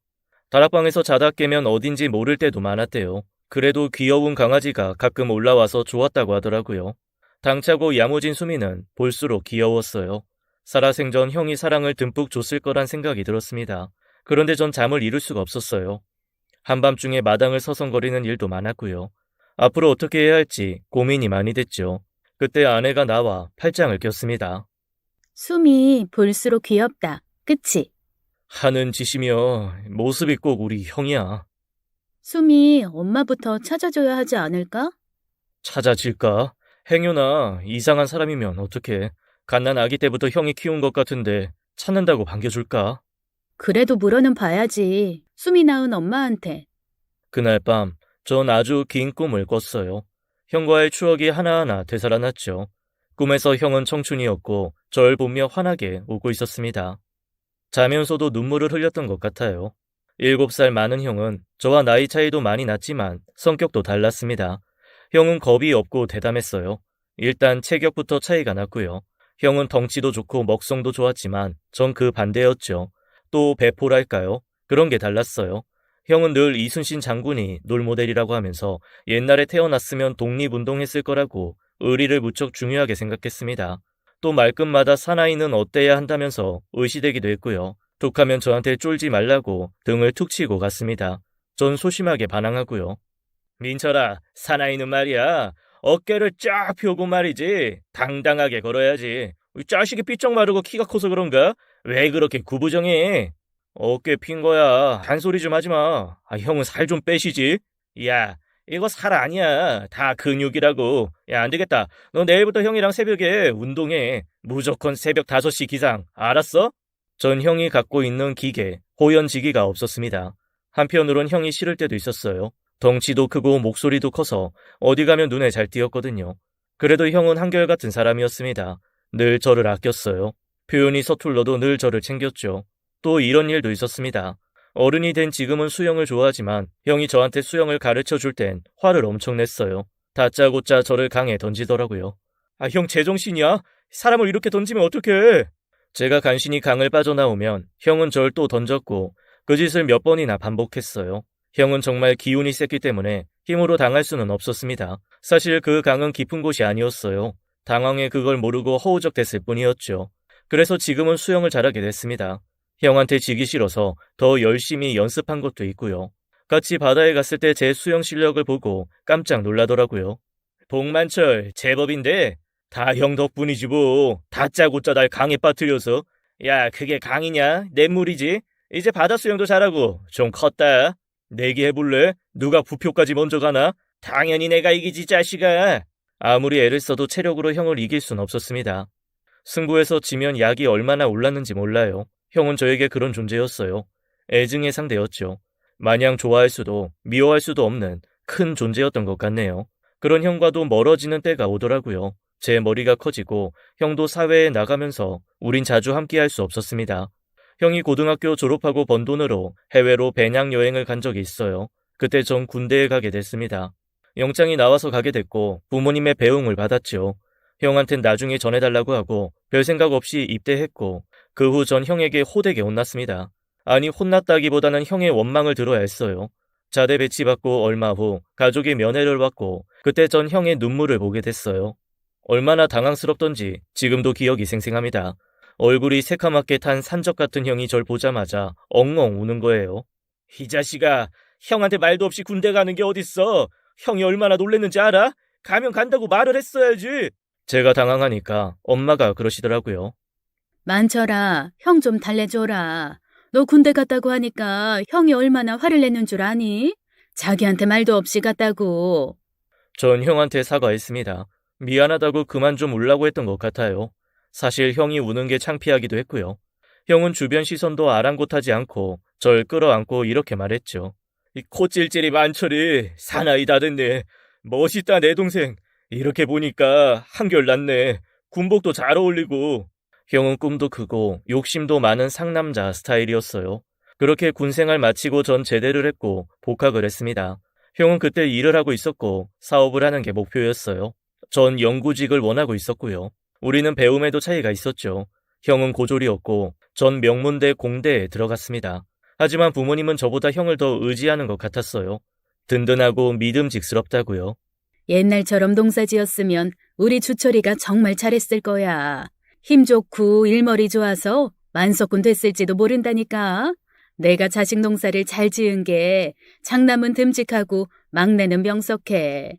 다락방에서 자다 깨면 어딘지 모를 때도 많았대요. 그래도 귀여운 강아지가 가끔 올라와서 좋았다고 하더라고요. 당차고 야무진 수미는 볼수록 귀여웠어요. 살아생전 형이 사랑을 듬뿍 줬을 거란 생각이 들었습니다. 그런데 전 잠을 이룰 수가 없었어요. 한밤중에 마당을 서성거리는 일도 많았고요. 앞으로 어떻게 해야 할지 고민이 많이 됐죠. 그때 아내가 나와 팔짱을 꼈습니다. 수미 볼수록 귀엽다. 그치? 하는 짓이며 모습이 꼭 우리 형이야. 수미 엄마부터 찾아줘야 하지 않을까? 찾아질까? 행여나 이상한 사람이면 어떡해. 갓난 아기 때부터 형이 키운 것 같은데 찾는다고 반겨줄까? 그래도 물어는 봐야지. 수미 낳은 엄마한테. 그날 밤 전 아주 긴 꿈을 꿨어요. 형과의 추억이 하나하나 되살아났죠. 꿈에서 형은 청춘이었고 절 보며 환하게 웃고 있었습니다. 자면서도 눈물을 흘렸던 것 같아요. 7살 많은 형은 저와 나이 차이도 많이 났지만 성격도 달랐습니다. 형은 겁이 없고 대담했어요. 일단 체격부터 차이가 났고요. 형은 덩치도 좋고 먹성도 좋았지만 전 그 반대였죠. 또 배포랄까요? 그런 게 달랐어요. 형은 늘 이순신 장군이 롤모델이라고 하면서 옛날에 태어났으면 독립운동했을 거라고 의리를 무척 중요하게 생각했습니다. 또 말끝마다 사나이는 어때야 한다면서 의시되기도 했고요. 툭하면 저한테 쫄지 말라고 등을 툭 치고 갔습니다. 전 소심하게 반항하고요. 민철아, 사나이는 말이야. 어깨를 쫙 펴고 말이지. 당당하게 걸어야지. 이 자식이 삐쩍 마르고 키가 커서 그런가? 왜 그렇게 구부정해? 어깨 핀 거야. 한 소리 좀 하지 마. 형은 살 좀 빼시지. 야, 이거 살 아니야. 다 근육이라고. 야, 안 되겠다. 너 내일부터 형이랑 새벽에 운동해. 무조건 새벽 5시 기상. 알았어? 전 형이 갖고 있는 기계, 호연지기가 없었습니다. 한편으론 형이 싫을 때도 있었어요. 덩치도 크고 목소리도 커서 어디 가면 눈에 잘 띄었거든요. 그래도 형은 한결같은 사람이었습니다. 늘 저를 아꼈어요. 표현이 서툴러도 늘 저를 챙겼죠. 또 이런 일도 있었습니다. 어른이 된 지금은 수영을 좋아하지만 형이 저한테 수영을 가르쳐 줄 땐 화를 엄청 냈어요. 다짜고짜 저를 강에 던지더라고요. 형 제정신이야? 사람을 이렇게 던지면 어떡해? 제가 간신히 강을 빠져나오면 형은 절 또 던졌고 그 짓을 몇 번이나 반복했어요. 형은 정말 기운이 셌기 때문에 힘으로 당할 수는 없었습니다. 사실 그 강은 깊은 곳이 아니었어요. 당황해 그걸 모르고 허우적댔을 뿐이었죠. 그래서 지금은 수영을 잘하게 됐습니다. 형한테 지기 싫어서 더 열심히 연습한 것도 있고요. 같이 바다에 갔을 때 제 수영 실력을 보고 깜짝 놀라더라고요. 복만철 제법인데 다 형 덕분이지 뭐. 다짜고짜 날 강에 빠뜨려서. 야, 그게 강이냐? 냇물이지. 이제 바다 수영도 잘하고 좀 컸다. 내기 해볼래? 누가 부표까지 먼저 가나? 당연히 내가 이기지 자식아. 아무리 애를 써도 체력으로 형을 이길 순 없었습니다. 승부에서 지면 약이 얼마나 올랐는지 몰라요. 형은 저에게 그런 존재였어요. 애증의 상대였죠. 마냥 좋아할 수도 미워할 수도 없는 큰 존재였던 것 같네요. 그런 형과도 멀어지는 때가 오더라고요. 제 머리가 커지고 형도 사회에 나가면서 우린 자주 함께할 수 없었습니다. 형이 고등학교 졸업하고 번 돈으로 해외로 배낭여행을 간 적이 있어요. 그때 전 군대에 가게 됐습니다. 영장이 나와서 가게 됐고 부모님의 배웅을 받았죠. 형한텐 나중에 전해달라고 하고 별 생각 없이 입대했고 그 후 전 형에게 호되게 혼났습니다. 아니 혼났다기보다는 형의 원망을 들어야 했어요. 자대 배치받고 얼마 후 가족의 면회를 받고 그때 전 형의 눈물을 보게 됐어요. 얼마나 당황스럽던지 지금도 기억이 생생합니다. 얼굴이 새카맣게 탄 산적 같은 형이 절 보자마자 엉엉 우는 거예요. 이 자식아, 형한테 말도 없이 군대 가는 게 어딨어. 형이 얼마나 놀랬는지 알아? 가면 간다고 말을 했어야지. 제가 당황하니까 엄마가 그러시더라고요. 만철아, 형 좀 달래줘라. 너 군대 갔다고 하니까 형이 얼마나 화를 내는 줄 아니? 자기한테 말도 없이 갔다고. 전 형한테 사과했습니다. 미안하다고 그만 좀 울라고 했던 것 같아요. 사실 형이 우는 게 창피하기도 했고요. 형은 주변 시선도 아랑곳하지 않고 절 끌어안고 이렇게 말했죠. 이 코찔찔이 만철이 사나이 다 됐네. 멋있다 내 동생. 이렇게 보니까 한결 낫네. 군복도 잘 어울리고. 형은 꿈도 크고 욕심도 많은 상남자 스타일이었어요. 그렇게 군생활 마치고 전 제대를 했고 복학을 했습니다. 형은 그때 일을 하고 있었고 사업을 하는 게 목표였어요. 전 연구직을 원하고 있었고요. 우리는 배움에도 차이가 있었죠. 형은 고졸이었고 전 명문대 공대에 들어갔습니다. 하지만 부모님은 저보다 형을 더 의지하는 것 같았어요. 든든하고 믿음직스럽다고요. 옛날처럼 농사지었으면 우리 주철이가 정말 잘했을 거야. 힘 좋고 일머리 좋아서 만석군 됐을지도 모른다니까. 내가 자식 농사를 잘 지은 게 장남은 듬직하고 막내는 명석해.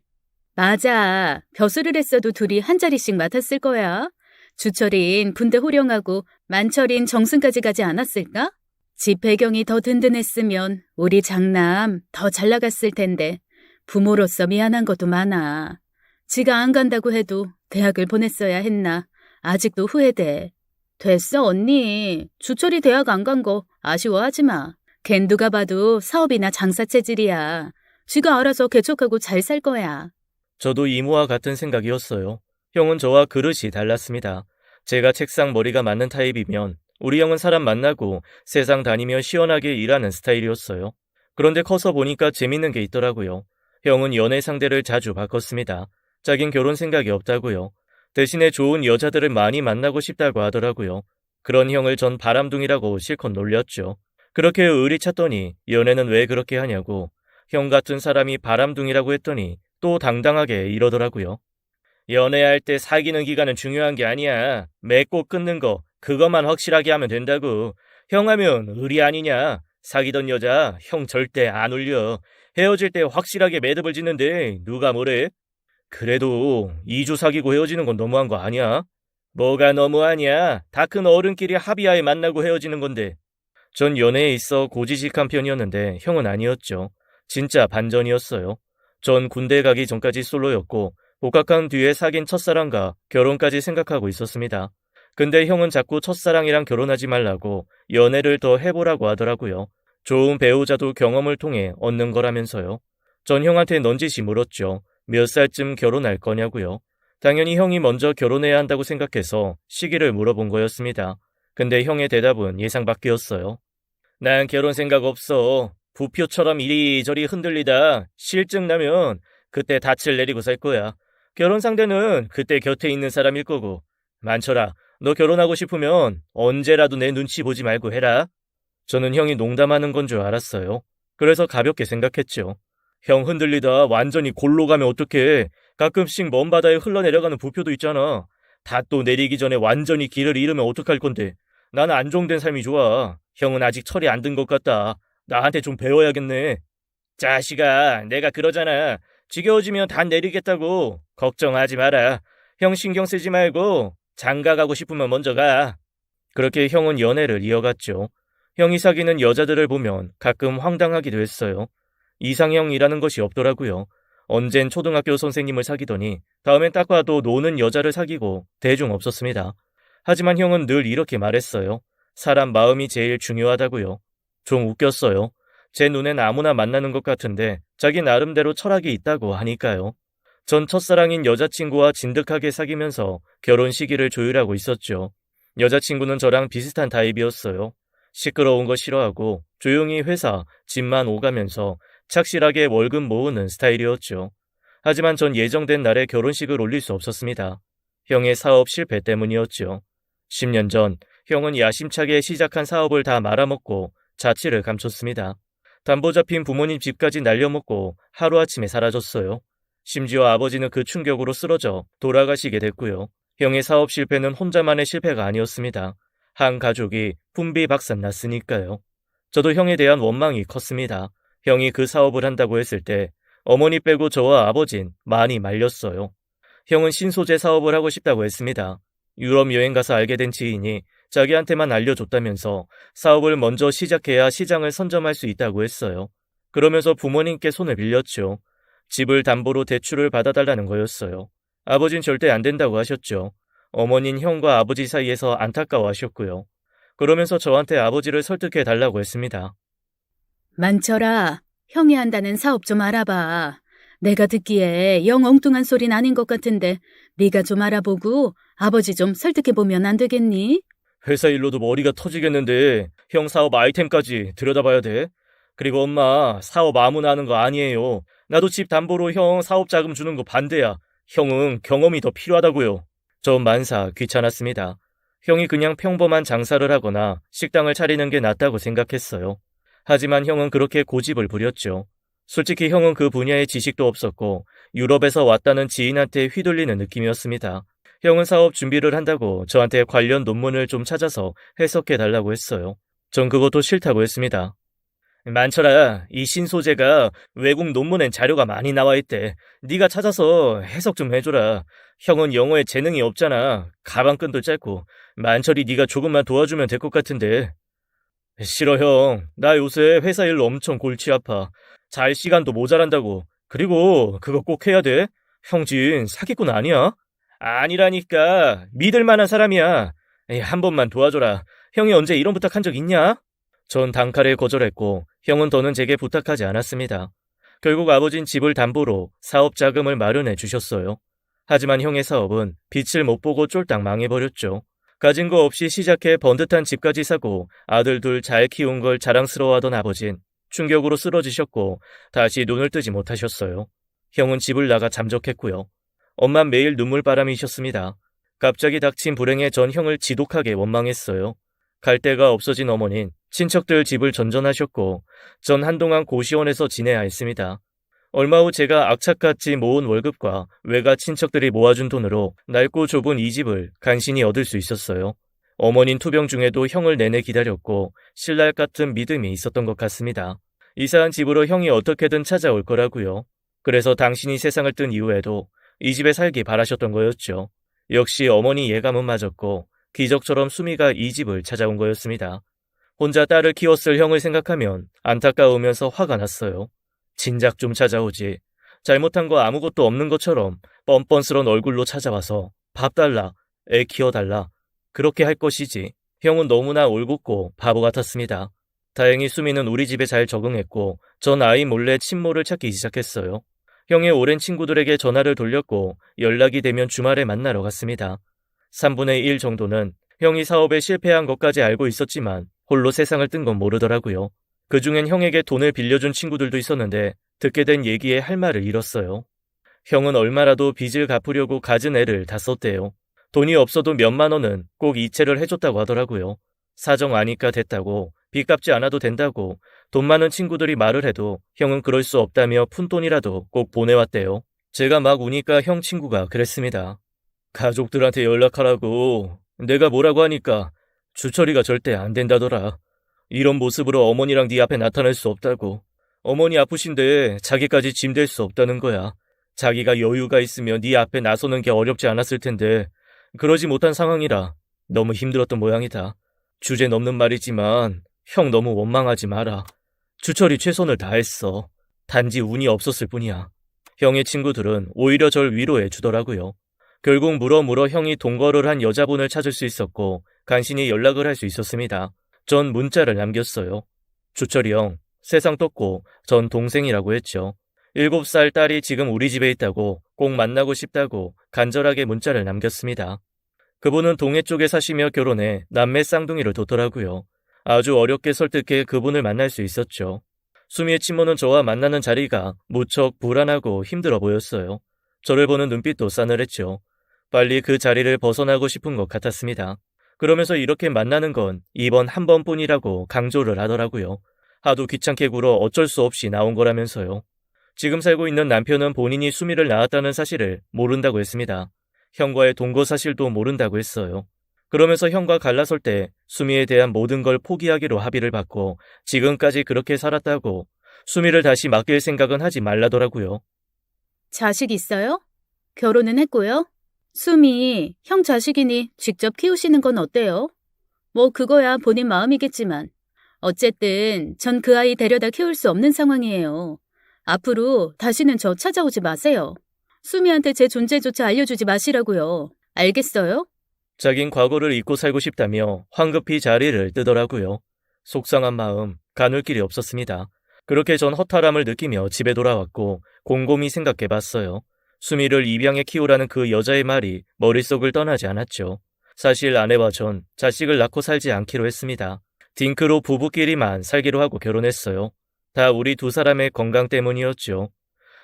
맞아. 벼슬을 했어도 둘이 한 자리씩 맡았을 거야. 주철인 군대 호령하고 만철인 정승까지 가지 않았을까? 집 배경이 더 든든했으면 우리 장남 더 잘 나갔을 텐데 부모로서 미안한 것도 많아. 지가 안 간다고 해도 대학을 보냈어야 했나. 아직도 후회돼. 됐어 언니. 주철이 대학 안 간 거 아쉬워하지 마. 걘 누가 봐도 사업이나 장사 체질이야. 지가 알아서 개척하고 잘 살 거야. 저도 이모와 같은 생각이었어요. 형은 저와 그릇이 달랐습니다. 제가 책상 머리가 맞는 타입이면 우리 형은 사람 만나고 세상 다니며 시원하게 일하는 스타일이었어요. 그런데 커서 보니까 재밌는 게 있더라고요. 형은 연애 상대를 자주 바꿨습니다. 자긴 결혼 생각이 없다고요. 대신에 좋은 여자들을 많이 만나고 싶다고 하더라고요. 그런 형을 전 바람둥이라고 실컷 놀렸죠. 그렇게 의리 찾더니 연애는 왜 그렇게 하냐고 형 같은 사람이 바람둥이라고 했더니 또 당당하게 이러더라고요. 연애할 때 사귀는 기간은 중요한 게 아니야. 맺고 끊는 거 그것만 확실하게 하면 된다고. 형 하면 의리 아니냐. 사귀던 여자 형 절대 안 울려. 헤어질 때 확실하게 매듭을 짓는데 누가 뭐래? 그래도 2주 사귀고 헤어지는 건 너무한 거 아니야? 뭐가 너무하냐? 다 큰 어른끼리 합의하에 만나고 헤어지는 건데. 전 연애에 있어 고지식한 편이었는데 형은 아니었죠. 진짜 반전이었어요. 전 군대 가기 전까지 솔로였고 복학한 뒤에 사귄 첫사랑과 결혼까지 생각하고 있었습니다. 근데 형은 자꾸 첫사랑이랑 결혼하지 말라고 연애를 더 해보라고 하더라고요. 좋은 배우자도 경험을 통해 얻는 거라면서요. 전 형한테 넌지시 물었죠. 몇 살쯤 결혼할 거냐고요. 당연히 형이 먼저 결혼해야 한다고 생각해서 시기를 물어본 거였습니다. 근데 형의 대답은 예상 밖이었어요. 난 결혼 생각 없어. 부표처럼 이리저리 흔들리다 실증 나면 그때 닻을 내리고 살 거야. 결혼 상대는 그때 곁에 있는 사람일 거고. 만철아, 너 결혼하고 싶으면 언제라도 내 눈치 보지 말고 해라. 저는 형이 농담하는 건 줄 알았어요. 그래서 가볍게 생각했죠. 형 흔들리다 완전히 골로 가면 어떡해. 가끔씩 먼 바다에 흘러내려가는 부표도 있잖아. 닷도 내리기 전에 완전히 길을 잃으면 어떡할 건데. 나는 안정된 삶이 좋아. 형은 아직 철이 안 든 것 같다. 나한테 좀 배워야겠네. 자식아, 내가 그러잖아. 지겨워지면 다 내리겠다고. 걱정하지 마라. 형 신경 쓰지 말고 장가 가고 싶으면 먼저 가. 그렇게 형은 연애를 이어갔죠. 형이 사귀는 여자들을 보면 가끔 황당하기도 했어요. 이상형이라는 것이 없더라고요. 언젠 초등학교 선생님을 사귀더니 다음엔 딱 봐도 노는 여자를 사귀고 대중 없었습니다. 하지만 형은 늘 이렇게 말했어요. 사람 마음이 제일 중요하다고요. 좀 웃겼어요. 제 눈엔 아무나 만나는 것 같은데 자기 나름대로 철학이 있다고 하니까요. 전 첫사랑인 여자친구와 진득하게 사귀면서 결혼 시기를 조율하고 있었죠. 여자친구는 저랑 비슷한 타입이었어요. 시끄러운 거 싫어하고 조용히 회사, 집만 오가면서 착실하게 월급 모으는 스타일이었죠. 하지만 전 예정된 날에 결혼식을 올릴 수 없었습니다. 형의 사업 실패 때문이었죠. 10년 전 형은 야심차게 시작한 사업을 다 말아먹고 자취를 감췄습니다. 담보 잡힌 부모님 집까지 날려먹고 하루아침에 사라졌어요. 심지어 아버지는 그 충격으로 쓰러져 돌아가시게 됐고요. 형의 사업 실패는 혼자만의 실패가 아니었습니다. 한 가족이 분비박산 났으니까요. 저도 형에 대한 원망이 컸습니다. 형이 그 사업을 한다고 했을 때 어머니 빼고 저와 아버진 많이 말렸어요. 형은 신소재 사업을 하고 싶다고 했습니다. 유럽 여행 가서 알게 된 지인이 자기한테만 알려줬다면서 사업을 먼저 시작해야 시장을 선점할 수 있다고 했어요. 그러면서 부모님께 손을 빌렸죠. 집을 담보로 대출을 받아달라는 거였어요. 아버진 절대 안 된다고 하셨죠. 어머닌 형과 아버지 사이에서 안타까워하셨고요. 그러면서 저한테 아버지를 설득해 달라고 했습니다. 만철아, 형이 한다는 사업 좀 알아봐. 내가 듣기에 영 엉뚱한 소린 아닌 것 같은데 네가 좀 알아보고 아버지 좀 설득해보면 안 되겠니? 회사 일로도 머리가 터지겠는데 형 사업 아이템까지 들여다봐야 돼. 그리고 엄마, 사업 아무나 하는 거 아니에요. 나도 집 담보로 형 사업 자금 주는 거 반대야. 형은 경험이 더 필요하다고요. 전 만사 귀찮았습니다. 형이 그냥 평범한 장사를 하거나 식당을 차리는 게 낫다고 생각했어요. 하지만 형은 그렇게 고집을 부렸죠. 솔직히 형은 그 분야에 지식도 없었고 유럽에서 왔다는 지인한테 휘둘리는 느낌이었습니다. 형은 사업 준비를 한다고 저한테 관련 논문을 좀 찾아서 해석해달라고 했어요. 전 그것도 싫다고 했습니다. 만철아, 이 신소재가 외국 논문엔 자료가 많이 나와 있대. 네가 찾아서 해석 좀 해줘라. 형은 영어에 재능이 없잖아. 가방끈도 짧고. 만철이 네가 조금만 도와주면 될 것 같은데. 싫어 형. 나 요새 회사 일로 엄청 골치 아파. 잘 시간도 모자란다고. 그리고 그거 꼭 해야 돼. 형진 사기꾼 아니야? 아니라니까. 믿을 만한 사람이야. 한 번만 도와줘라. 형이 언제 이런 부탁한 적 있냐? 전 단칼에 거절했고 형은 더는 제게 부탁하지 않았습니다. 결국 아버진 집을 담보로 사업 자금을 마련해 주셨어요. 하지만 형의 사업은 빛을 못 보고 쫄딱 망해버렸죠. 가진 거 없이 시작해 번듯한 집까지 사고 아들 둘 잘 키운 걸 자랑스러워하던 아버진 충격으로 쓰러지셨고 다시 눈을 뜨지 못하셨어요. 형은 집을 나가 잠적했고요. 엄만 매일 눈물바람이셨습니다. 갑자기 닥친 불행에 전 형을 지독하게 원망했어요. 갈 데가 없어진 어머닌 친척들 집을 전전하셨고 전 한동안 고시원에서 지내야 했습니다. 얼마 후 제가 악착같이 모은 월급과 외가 친척들이 모아준 돈으로 낡고 좁은 이 집을 간신히 얻을 수 있었어요. 어머닌 투병 중에도 형을 내내 기다렸고 신랄 같은 믿음이 있었던 것 같습니다. 이사한 집으로 형이 어떻게든 찾아올 거라고요. 그래서 당신이 세상을 뜬 이후에도 이 집에 살기 바라셨던 거였죠. 역시 어머니 예감은 맞았고 기적처럼 수미가 이 집을 찾아온 거였습니다. 혼자 딸을 키웠을 형을 생각하면 안타까우면서 화가 났어요. 진작 좀 찾아오지. 잘못한 거 아무것도 없는 것처럼 뻔뻔스런 얼굴로 찾아와서 밥 달라, 애 키워달라. 그렇게 할 것이지. 형은 너무나 올곧고 바보 같았습니다. 다행히 수미는 우리 집에 잘 적응했고 전 아이 몰래 친모를 찾기 시작했어요. 형의 오랜 친구들에게 전화를 돌렸고 연락이 되면 주말에 만나러 갔습니다. 3분의 1 정도는 형이 사업에 실패한 것까지 알고 있었지만 홀로 세상을 뜬 건 모르더라고요. 그중엔 형에게 돈을 빌려준 친구들도 있었는데 듣게 된 얘기에 할 말을 잃었어요. 형은 얼마라도 빚을 갚으려고 가진 애를 다 썼대요. 돈이 없어도 몇만 원은 꼭 이체를 해줬다고 하더라고요. 사정 아니까 됐다고, 빚 갚지 않아도 된다고 돈 많은 친구들이 말을 해도 형은 그럴 수 없다며 푼돈이라도 꼭 보내왔대요. 제가 막 우니까 형 친구가 그랬습니다. 가족들한테 연락하라고. 내가 뭐라고 하니까 주철이가 절대 안 된다더라. 이런 모습으로 어머니랑 네 앞에 나타날 수 없다고. 어머니 아프신데 자기까지 짐 될 수 없다는 거야. 자기가 여유가 있으면 네 앞에 나서는 게 어렵지 않았을 텐데 그러지 못한 상황이라 너무 힘들었던 모양이다. 주제 넘는 말이지만 형 너무 원망하지 마라. 주철이 최선을 다했어. 단지 운이 없었을 뿐이야. 형의 친구들은 오히려 절 위로해 주더라고요. 결국 물어 형이 동거를 한 여자분을 찾을 수 있었고 간신히 연락을 할 수 있었습니다. 전 문자를 남겼어요. 주철이 형, 세상 떴고 전 동생이라고 했죠. 7살 딸이 지금 우리 집에 있다고 꼭 만나고 싶다고 간절하게 문자를 남겼습니다. 그분은 동해 쪽에 사시며 결혼해 남매 쌍둥이를 뒀더라고요. 아주 어렵게 설득해 그분을 만날 수 있었죠. 수미의 친모는 저와 만나는 자리가 무척 불안하고 힘들어 보였어요. 저를 보는 눈빛도 싸늘했죠. 빨리 그 자리를 벗어나고 싶은 것 같았습니다. 그러면서 이렇게 만나는 건 이번 한 번뿐이라고 강조를 하더라고요. 하도 귀찮게 굴어 어쩔 수 없이 나온 거라면서요. 지금 살고 있는 남편은 본인이 수미를 낳았다는 사실을 모른다고 했습니다. 형과의 동거 사실도 모른다고 했어요. 그러면서 형과 갈라설 때 수미에 대한 모든 걸 포기하기로 합의를 받고 지금까지 그렇게 살았다고 수미를 다시 맡길 생각은 하지 말라더라고요. 자식 있어요? 결혼은 했고요. 수미, 형 자식이니 직접 키우시는 건 어때요? 뭐 그거야 본인 마음이겠지만 어쨌든 전 그 아이 데려다 키울 수 없는 상황이에요. 앞으로 다시는 저 찾아오지 마세요. 수미한테 제 존재조차 알려주지 마시라고요. 알겠어요? 자긴 과거를 잊고 살고 싶다며 황급히 자리를 뜨더라고요. 속상한 마음 가눌 길이 없었습니다. 그렇게 전 허탈함을 느끼며 집에 돌아왔고 곰곰이 생각해봤어요. 수미를 입양해 키우라는 그 여자의 말이 머릿속을 떠나지 않았죠. 사실 아내와 전 자식을 낳고 살지 않기로 했습니다. 딩크로 부부끼리만 살기로 하고 결혼했어요. 다 우리 두 사람의 건강 때문이었죠.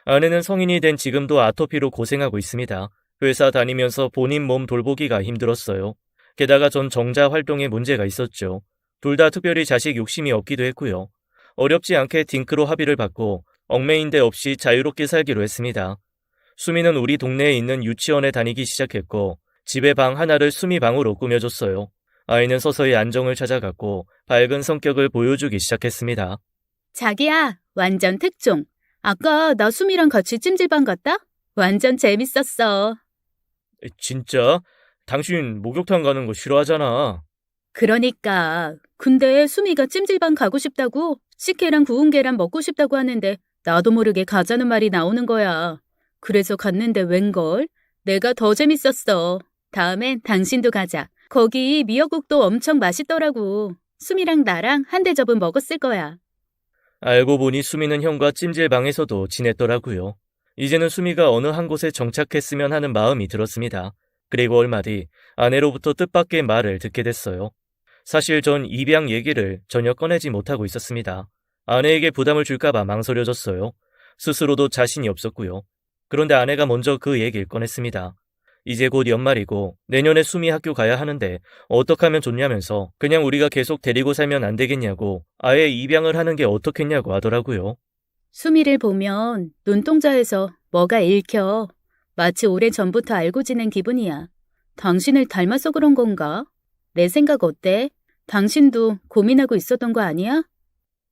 아내는 성인이 된 지금도 아토피로 고생하고 있습니다. 회사 다니면서 본인 몸 돌보기가 힘들었어요. 게다가 전 정자 활동에 문제가 있었죠. 둘 다 특별히 자식 욕심이 없기도 했고요. 어렵지 않게 딩크로 합의를 받고 얽매인 데 없이 자유롭게 살기로 했습니다. 수미는 우리 동네에 있는 유치원에 다니기 시작했고 집에 방 하나를 수미 방으로 꾸며줬어요. 아이는 서서히 안정을 찾아갔고 밝은 성격을 보여주기 시작했습니다. 자기야, 완전 특종. 아까 나 수미랑 같이 찜질방 갔다? 완전 재밌었어. 진짜? 당신 목욕탕 가는 거 싫어하잖아. 그러니까. 근데 수미가 찜질방 가고 싶다고 식혜랑 구운 계란 먹고 싶다고 하는데 나도 모르게 가자는 말이 나오는 거야. 그래서 갔는데 웬걸? 내가 더 재밌었어. 다음엔 당신도 가자. 거기 미역국도 엄청 맛있더라고. 수미랑 나랑 한 대접은 먹었을 거야. 알고 보니 수미는 형과 찜질방에서도 지냈더라고요. 이제는 수미가 어느 한 곳에 정착했으면 하는 마음이 들었습니다. 그리고 얼마 뒤 아내로부터 뜻밖의 말을 듣게 됐어요. 사실 전 입양 얘기를 전혀 꺼내지 못하고 있었습니다. 아내에게 부담을 줄까봐 망설여졌어요. 스스로도 자신이 없었고요. 그런데 아내가 먼저 그 얘기를 꺼냈습니다. 이제 곧 연말이고 내년에 수미 학교 가야 하는데 어떻게 하면 좋냐면서 그냥 우리가 계속 데리고 살면 안 되겠냐고 아예 입양을 하는 게 어떻겠냐고 하더라고요. 수미를 보면 눈동자에서 뭐가 읽혀. 마치 오래전부터 알고 지낸 기분이야. 당신을 닮아서 그런 건가? 내 생각 어때? 당신도 고민하고 있었던 거 아니야?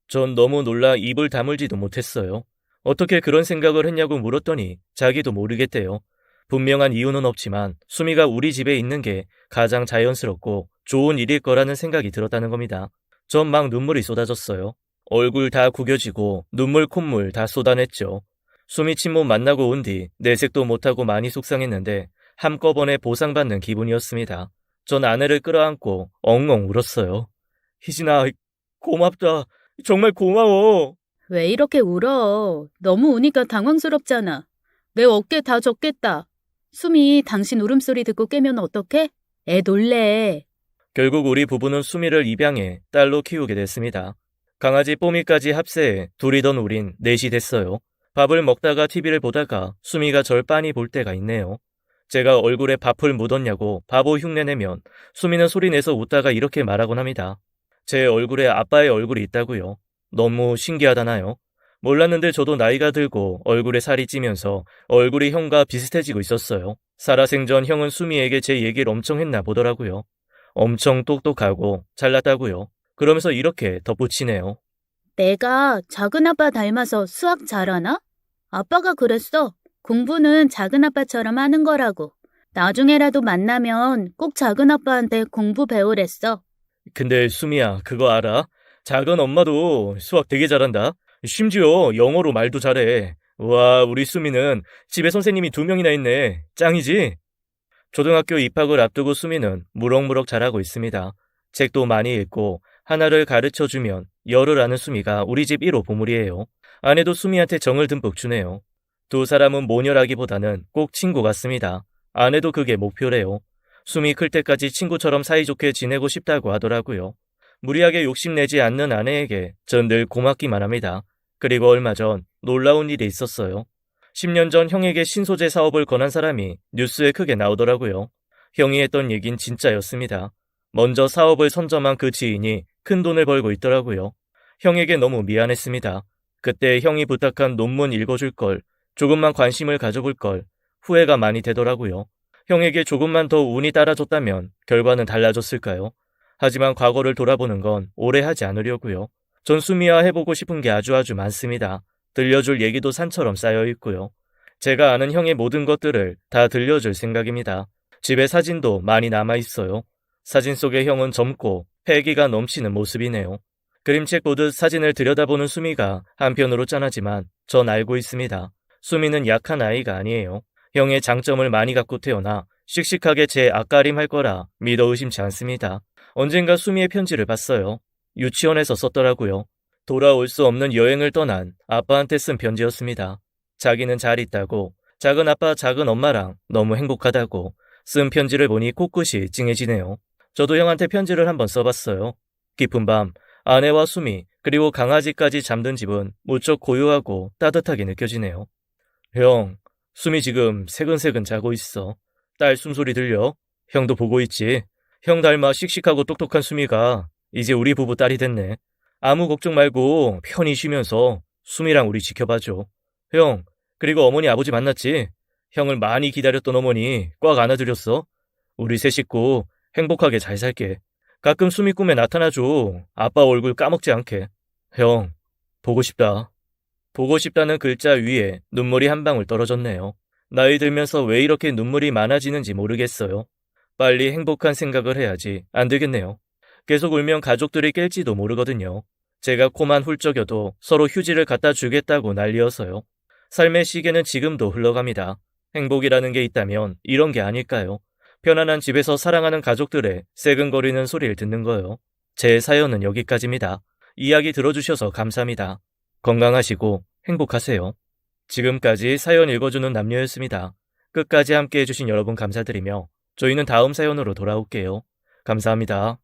전 너무 놀라 입을 다물지도 못했어요. 어떻게 그런 생각을 했냐고 물었더니 자기도 모르겠대요. 분명한 이유는 없지만 수미가 우리 집에 있는 게 가장 자연스럽고 좋은 일일 거라는 생각이 들었다는 겁니다. 전 막 눈물이 쏟아졌어요. 얼굴 다 구겨지고 눈물 콧물 다 쏟아냈죠. 수미 친모 만나고 온 뒤 내색도 못하고 많이 속상했는데 한꺼번에 보상받는 기분이었습니다. 전 아내를 끌어안고 엉엉 울었어요. 희진아, 고맙다. 정말 고마워. 왜 이렇게 울어? 너무 우니까 당황스럽잖아. 내 어깨 다 젖겠다. 수미 당신 울음소리 듣고 깨면 어떡해? 애 놀래. 결국 우리 부부는 수미를 입양해 딸로 키우게 됐습니다. 강아지 뽀미까지 합세해 둘이던 우린 넷이 됐어요. 밥을 먹다가 TV를 보다가 수미가 절 빤히 볼 때가 있네요. 제가 얼굴에 밥을 묻었냐고 바보 흉내내면 수미는 소리내서 웃다가 이렇게 말하곤 합니다. 제 얼굴에 아빠의 얼굴이 있다고요. 너무 신기하다나요? 몰랐는데 저도 나이가 들고 얼굴에 살이 찌면서 얼굴이 형과 비슷해지고 있었어요. 살아생전 형은 수미에게 제 얘기를 엄청 했나 보더라고요. 엄청 똑똑하고 잘났다고요. 그러면서 이렇게 덧붙이네요. 내가 작은 아빠 닮아서 수학 잘하나? 아빠가 그랬어. 공부는 작은 아빠처럼 하는 거라고. 나중에라도 만나면 꼭 작은 아빠한테 공부 배우랬어. 근데 수미야, 그거 알아? 작은 엄마도 수학 되게 잘한다. 심지어 영어로 말도 잘해. 와, 우리 수미는 집에 선생님이 2명이나 있네. 짱이지? 초등학교 입학을 앞두고 수미는 무럭무럭 잘하고 있습니다. 책도 많이 읽고 하나를 가르쳐주면 열을 아는 수미가 우리 집 1호 보물이에요. 아내도 수미한테 정을 듬뿍 주네요. 두 사람은 모녀라기보다는 꼭 친구 같습니다. 아내도 그게 목표래요. 수미 클 때까지 친구처럼 사이좋게 지내고 싶다고 하더라고요. 무리하게 욕심내지 않는 아내에게 전 늘 고맙기만 합니다. 그리고 얼마 전 놀라운 일이 있었어요. 10년 전 형에게 신소재 사업을 권한 사람이 뉴스에 크게 나오더라고요. 형이 했던 얘긴 진짜였습니다. 먼저 사업을 선점한 그 지인이 큰 돈을 벌고 있더라고요. 형에게 너무 미안했습니다. 그때 형이 부탁한 논문 읽어줄 걸, 조금만 관심을 가져볼 걸 후회가 많이 되더라고요. 형에게 조금만 더 운이 따라줬다면 결과는 달라졌을까요? 하지만 과거를 돌아보는 건 오래 하지 않으려고요. 전 수미와 해보고 싶은 게 아주 많습니다. 들려줄 얘기도 산처럼 쌓여 있고요. 제가 아는 형의 모든 것들을 다 들려줄 생각입니다. 집에 사진도 많이 남아 있어요. 사진 속의 형은 젊고 패기가 넘치는 모습이네요. 그림책 보듯 사진을 들여다보는 수미가 한편으로 짠하지만 전 알고 있습니다. 수미는 약한 아이가 아니에요. 형의 장점을 많이 갖고 태어나 씩씩하게 제 앞가림할 거라 믿어 의심치 않습니다. 언젠가 수미의 편지를 봤어요. 유치원에서 썼더라고요. 돌아올 수 없는 여행을 떠난 아빠한테 쓴 편지였습니다. 자기는 잘 있다고, 작은 아빠 작은 엄마랑 너무 행복하다고. 쓴 편지를 보니 코끝이 찡해지네요. 저도 형한테 편지를 한번 써봤어요. 깊은 밤 아내와 수미 그리고 강아지까지 잠든 집은 무척 고요하고 따뜻하게 느껴지네요. 형, 수미 지금 새근새근 자고 있어. 딸 숨소리 들려? 형도 보고 있지? 형 닮아 씩씩하고 똑똑한 수미가 이제 우리 부부 딸이 됐네. 아무 걱정 말고 편히 쉬면서 수미랑 우리 지켜봐줘. 형, 그리고 어머니 아버지 만났지? 형을 많이 기다렸던 어머니 꽉 안아드렸어. 우리 세 식구 행복하게 잘 살게. 가끔 수미 꿈에 나타나줘. 아빠 얼굴 까먹지 않게. 형, 보고 싶다. 보고 싶다는 글자 위에 눈물이 한 방울 떨어졌네요. 나이 들면서 왜 이렇게 눈물이 많아지는지 모르겠어요. 빨리 행복한 생각을 해야지 안 되겠네요. 계속 울면 가족들이 깰지도 모르거든요. 제가 코만 훌쩍여도 서로 휴지를 갖다 주겠다고 난리여서요. 삶의 시계는 지금도 흘러갑니다. 행복이라는 게 있다면 이런 게 아닐까요? 편안한 집에서 사랑하는 가족들의 새근거리는 소리를 듣는 거요. 제 사연은 여기까지입니다. 이야기 들어주셔서 감사합니다. 건강하시고 행복하세요. 지금까지 사연 읽어주는 남녀였습니다. 끝까지 함께 해주신 여러분 감사드리며 저희는 다음 사연으로 돌아올게요. 감사합니다.